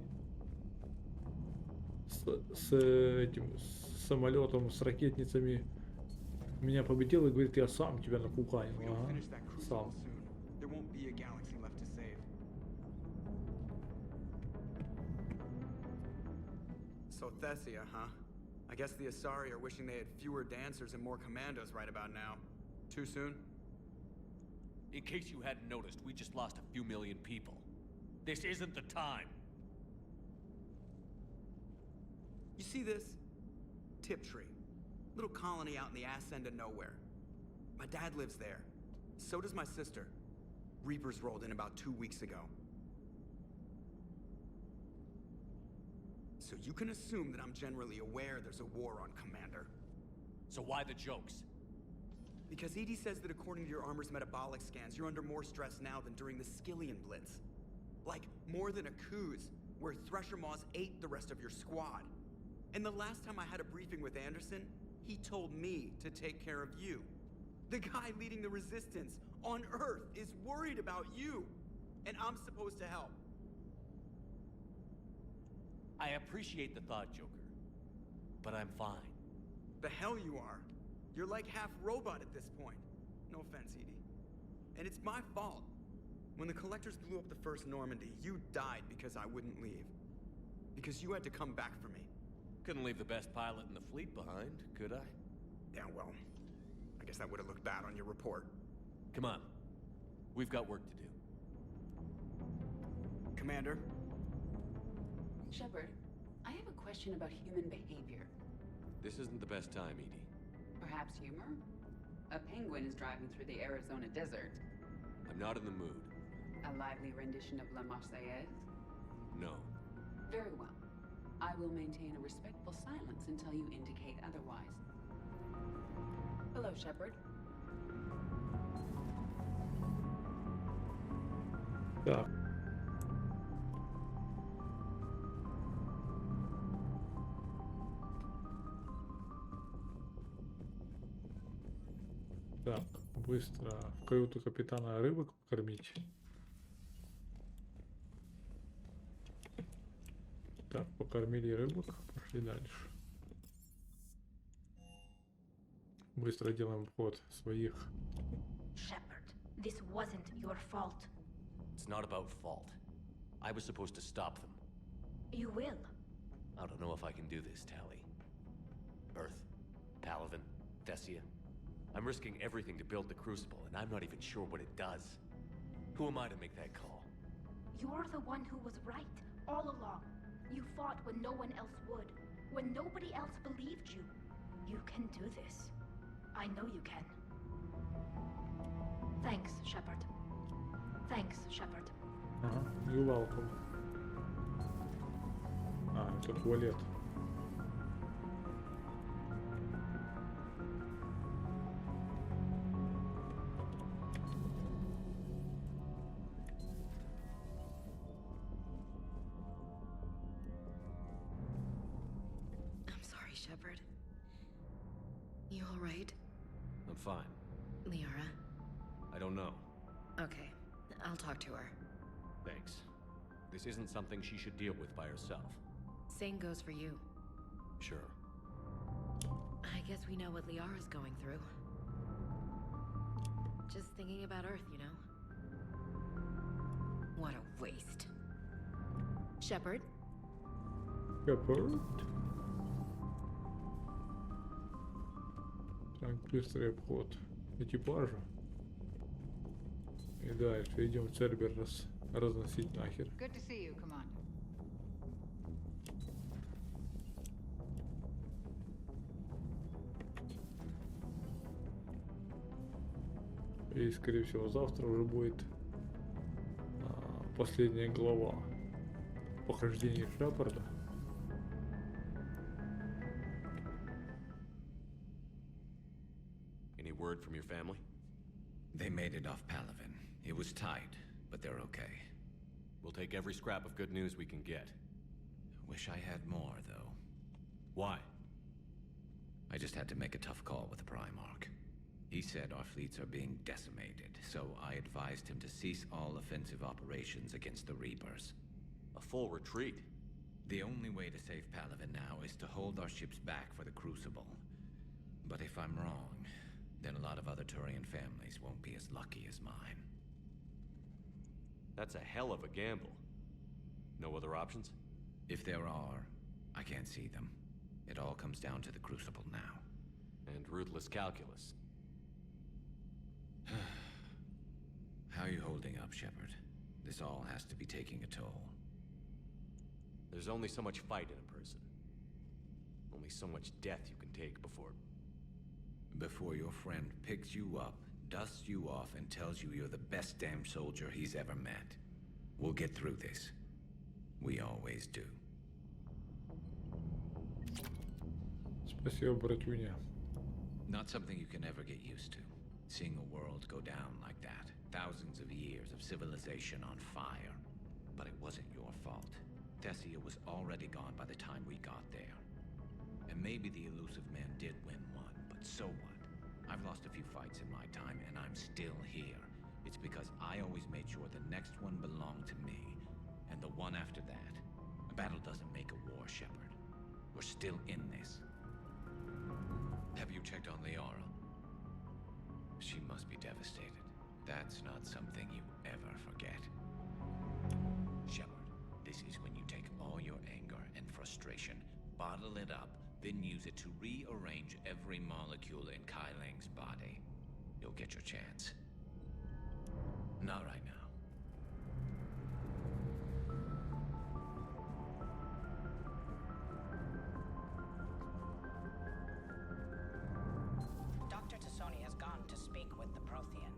С этим с самолетом, с ракетницами меня победил и говорит, я сам тебя напугаю. Ага. Сам. There won't be a galaxy left to save. So Thessia, huh? I guess the Asari are wishing they had fewer dancers and more commandos right about now. Too soon? In case you hadn't noticed, we just lost a few million people. This isn't the time. You see this? Tiptree. Little colony out in the ass end of nowhere. My dad lives there. So does my sister. Reapers rolled in about 2 weeks ago. So you can assume that I'm generally aware there's a war on, Commander. So why the jokes? Because Edie says that according to your armor's metabolic scans, you're under more stress now than during the Skillian Blitz. Like, more than a Kuz, where Thresher Maws ate the rest of your squad. And the last time I had a briefing with Anderson, he told me to take care of you. The guy leading the resistance on Earth is worried about you, and I'm supposed to help. I appreciate the thought, Joker, but I'm fine. The hell you are. You're like half robot at this point. No offense, Edie. And it's my fault. When the Collectors blew up the first Normandy, you died because I wouldn't leave. Because you had to come back for me. Couldn't leave the best pilot in the fleet behind, could I? Yeah, well, I guess that would have looked bad on your report. Come on. We've got work to do. Commander? Shepard, I have a question about human behavior. This isn't the best time, Edie. Perhaps humor? A penguin is driving through the Arizona desert. I'm not in the mood. A lively rendition of La Marseillaise? No. Very well. I will maintain a respectful silence until you indicate otherwise. Hello, Shepard. Так. Так, быстро в каюту капитана рыбок покормить. Так, покормили рыбок, пошли дальше. Быстро делаем ход своих. Shepard, This wasn't your fault. It's not about fault. I was supposed to stop them. You will. I don't know if I can do this, Tally. Earth, Paladin, Thessia. I'm risking everything to build the Crucible, and I'm not even sure what it does. Who am I to make that call? You're the one who was right, all along. You fought when no one else would, when nobody else believed you. You can do this. I know you can. Thanks, Shepard. Thanks, Shepard. Ага, you're welcome. А, это туалет. I'm sorry, Shepard. You all right? I'm fine. Liara? I don't know. Okay, I'll talk to her. Thanks. This isn't something she should deal with by herself. Same goes for you. Sure. I guess we know what Liara's going through. Just thinking about Earth, you know? What a waste. Shepard? Shepard? Так, быстрый обход экипажа. И дальше идем Цербер разносить нахер. Good to see you, Commander. И, скорее всего, завтра уже будет последняя глава похождений Шепарда. Any word from your family? They made it off Palaven. It was tight, but they're okay. We'll take every scrap of good news we can get. Wish I had more, though. Why? I just had to make a tough call with the Primarch. He said our fleets are being decimated, so I advised him to cease all offensive operations against the Reapers. A full retreat? The only way to save Palaven now is to hold our ships back for the Crucible. But if I'm wrong, then a lot of other Turian families won't be as lucky as mine. That's a hell of a gamble. No other options? If there are, I can't see them. It all comes down to the Crucible now. And ruthless calculus. How are you holding up, Shepard? This all has to be taking a toll. There's only so much fight in a person. Only so much death you can take before... Before your friend picks you up, dusts you off, and tells you you're the best damn soldier he's ever met. We'll get through this. We always do. Спасибо, братюня. Not something you can ever get used to. Seeing a world go down like that. Thousands of years of civilization on fire. But it wasn't your fault. Thessia was already gone by the time we got there. And maybe the elusive man did win one, but so what? I've lost a few fights in my time, and I'm still here. It's because I always made sure the next one belonged to me. And the one after that. A battle doesn't make a war, Shepard. We're still in this. Have you checked on Liara? She must be devastated. That's not something you ever forget. Shepard, this is when you take all your anger and frustration, bottle it up, then use it to rearrange every molecule in Kai Ling's body. You'll get your chance. Not right now. Dr. Tassoni has gone to speak with the Prothean.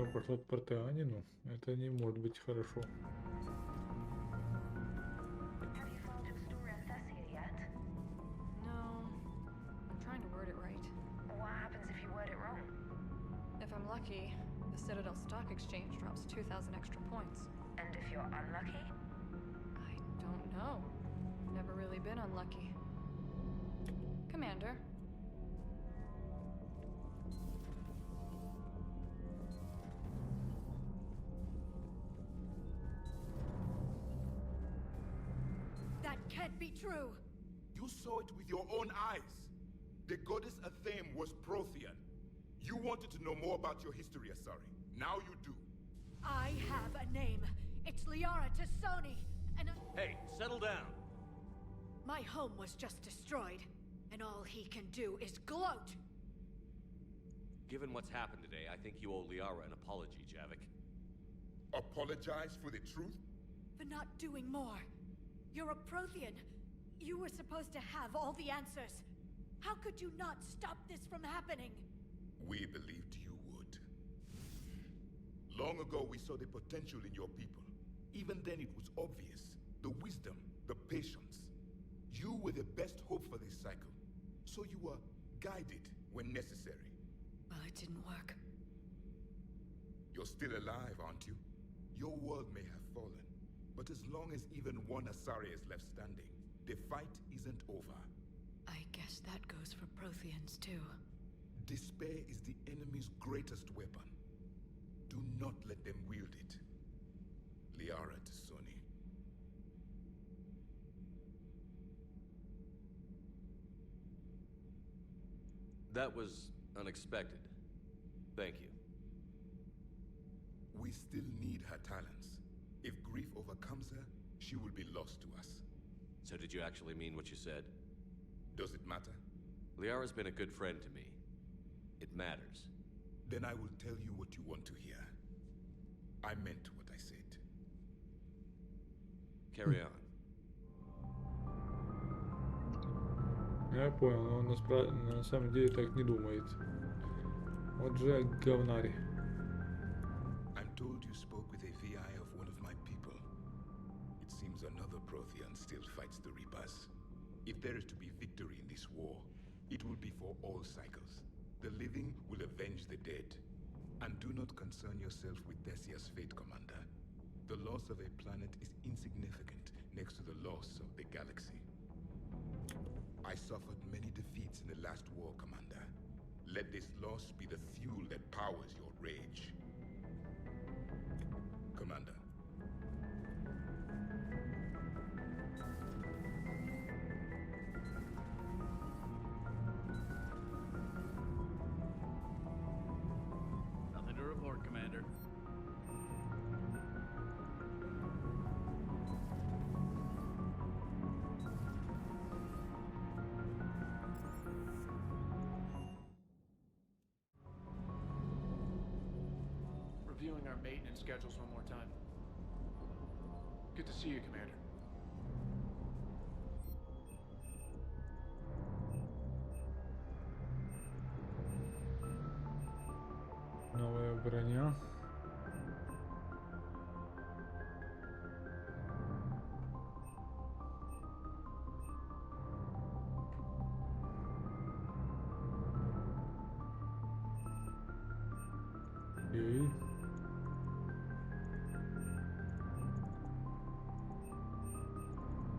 пошла к Портеанину. Это не может быть хорошо. Have you found your story on Thessia yet? No. I'm trying to word it right. What happens if you word it wrong? If I'm lucky, the Citadel Stock Exchange drops 2,000 extra points. And if you're unlucky? I don't know. Never really been unlucky. Commander. That can't be true! You saw it with your own eyes. The goddess Athame was Prothean. You wanted to know more about your history, Asari. Now you do. I have a name. It's Liara Tassoni, and Hey, settle down. my home was just destroyed, and all he can do is gloat. Given what's happened today, I think you owe Liara an apology, Javik. Apologize for the truth? For not doing more. You're a Prothean. You were supposed to have all the answers. How could you not stop this from happening? We believed you would. Long ago, we saw the potential in your people. Even then, it was obvious. The wisdom, the patience. You were the best hope for this cycle. So you were guided when necessary. Well, it didn't work. You're still alive, aren't you? Your world may have fallen, but as long as even one Asari is left standing, the fight isn't over. I guess that goes for Protheans, too. Despair is the enemy's greatest weapon. Do not let them wield it. Liara Tassoni. That was unexpected. Thank you. We still need her talents. If grief overcomes her, she will be lost to us. So did you actually mean what you said? Does it matter? Liara's been a good friend to me. It matters. Then I will tell you what you want to hear. I meant what I said. Carry on. Я понял, но он на самом деле так не думает. Вот же говнари. I'm told you spoke with a VI of one of my people. It seems another Prothean still fights the Reapers. If there is to be victory in this war, it will be for all cycles. The living will avenge the dead. And do not concern yourself with Thessia's fate, Commander. The loss of a planet is insignificant next to the loss of the galaxy. I suffered many defeats in the last war, Commander. Let this loss be the fuel that powers your rage. Commander. Nothing to report, Commander. Reviewing our maintenance schedules one more time. Good to see you, Commander. Новая броня. Окей.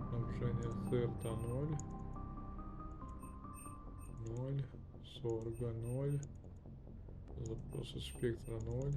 Снабжение сырта 0. 0. Сорга 0. Запросы спектра 0.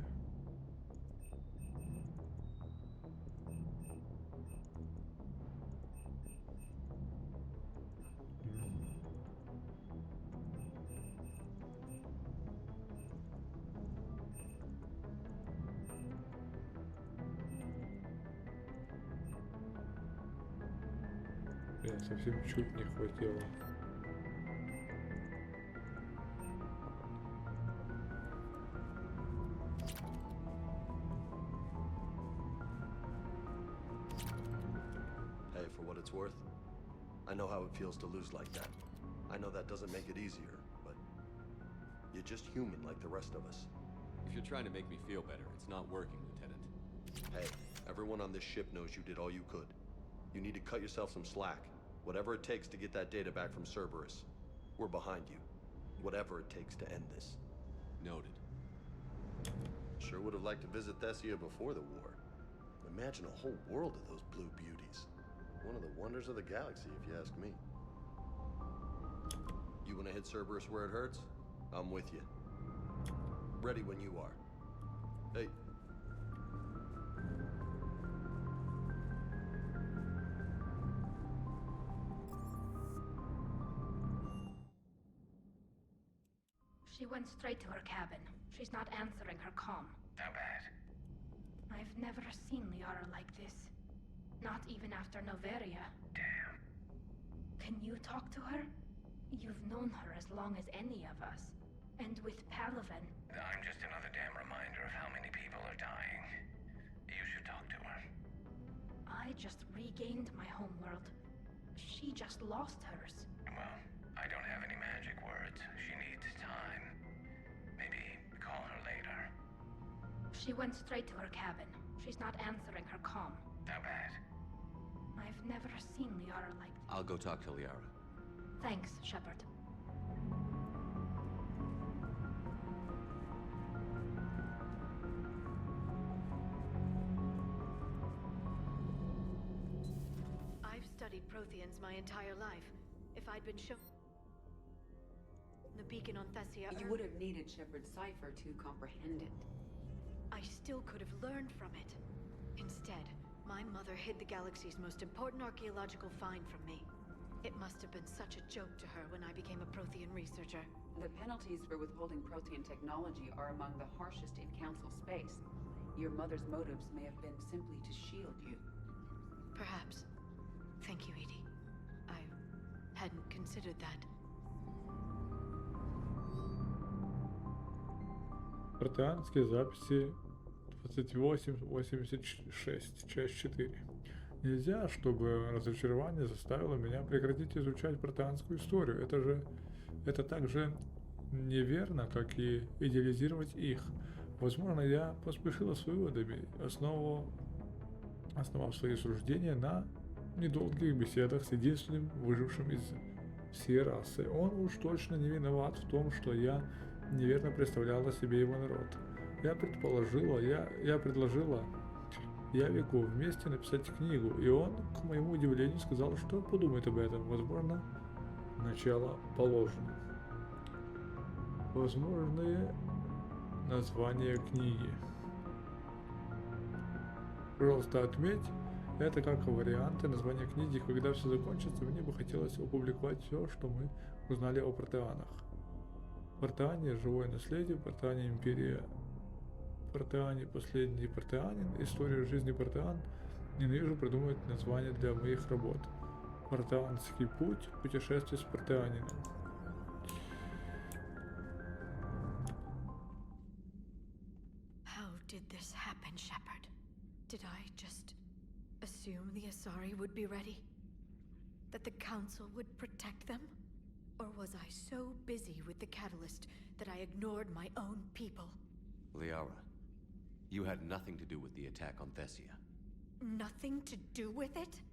Совсем чуть не хватило. Hey, for what it's worth, I know how it feels to lose like that. I know that doesn't make it easier, but you're just human like the rest of us. If you're trying to make me feel better, it's not working, Lieutenant. Hey, everyone on this ship knows you did all you could. You need to cut yourself some slack. Whatever it takes to get that data back from Cerberus. We're behind you. Whatever it takes to end this. Noted. Sure would have liked to visit Thessia before the war. Imagine a whole world of those blue beauties. One of the wonders of the galaxy, if you ask me. You want to hit Cerberus where it hurts? I'm with you. Ready when you are. Hey. She went straight to her cabin. She's not answering her comm. How bad? I've never seen Liara like this. Not even after Noveria. Damn. Can you talk to her? You've known her as long as any of us. And with Palaven... I'm just another damn reminder of how many people are dying. You should talk to her. I just regained my homeworld. She just lost hers. Well, I don't have any magic words. She needs time. Maybe call her later. She went straight to her cabin. She's not answering her comm. How bad? I've never seen Liara like... I'll go talk to Liara. Thanks, Shepard. I've studied Protheans my entire life. If I'd been shown the beacon on Thessia... You would have needed Shepard's cipher to comprehend it. I still could have learned from it. Instead, my mother hid the galaxy's most important archaeological find from me. It must have been such a joke to her when I became a Prothean researcher. The penalties for withholding Prothean technology are among the harshest in Council space. Your mother's motives may have been simply to shield you. Perhaps. Thank you, Edie. I hadn't considered that. Протеанские записи 2886, часть 4. Нельзя, чтобы разочарование заставило меня прекратить изучать протеанскую историю. Это так же неверно, как и идеализировать их. Возможно, я поспешила с выводами, основав свои суждения на недолгих беседах с единственным выжившим из всей расы. Он уж точно не виноват в том, что я неверно представляла себе его народ. Я предложила Явику вместе написать книгу, и он, к моему удивлению, сказал, что подумает об этом. Возможно, начало положено. Возможные названия книги. Пожалуйста, отметь это как варианты названия книги. Когда все закончится, мне бы хотелось опубликовать все, что мы узнали о протеанах. Протеане – живое наследие, Протеане – империя, Протеане – последний протеанин, история жизни протеан. Ненавижу придумывать названия для моих работ. Протеанский путь, путешествие с протеанином. How did this happen, Shepard? Did I just assume the Asari would be ready? That the Council would protect them? Or was I so busy with the Catalyst that I ignored my own people? Liara, you had nothing to do with the attack on Thessia. Nothing to do with it?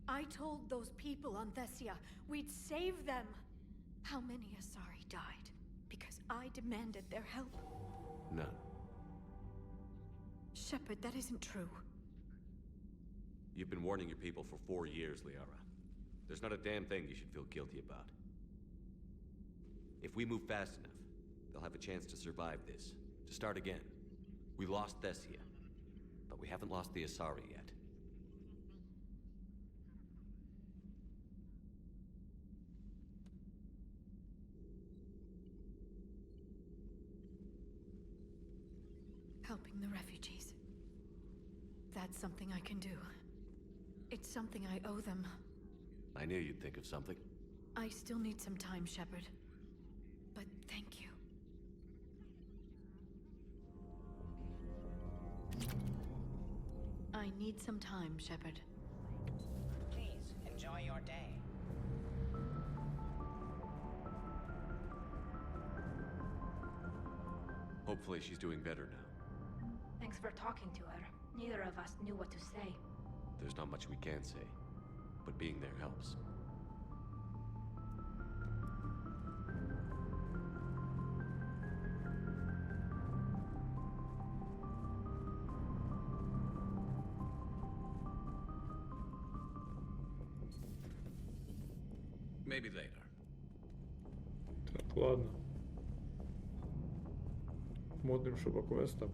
I told those people on Thessia we'd save them. How many Asari died because I demanded their help? None. Shepard, that isn't true. You've been warning your people for 4 years, Liara. There's not a damn thing you should feel guilty about. If we move fast enough, they'll have a chance to survive this, to start again. We lost Thessia, but we haven't lost the Asari yet. Helping the refugees. That's something I can do. It's something I owe them. I knew you'd think of something. I still need some time, Shepard. But thank you. I need some time, Shepard. Please, enjoy your day. Hopefully she's doing better now. Thanks for talking to her. Neither of us knew what to say. There's not much we can say, but being there helps. Maybe later. Так, ладно. Смотрим, що по квестам.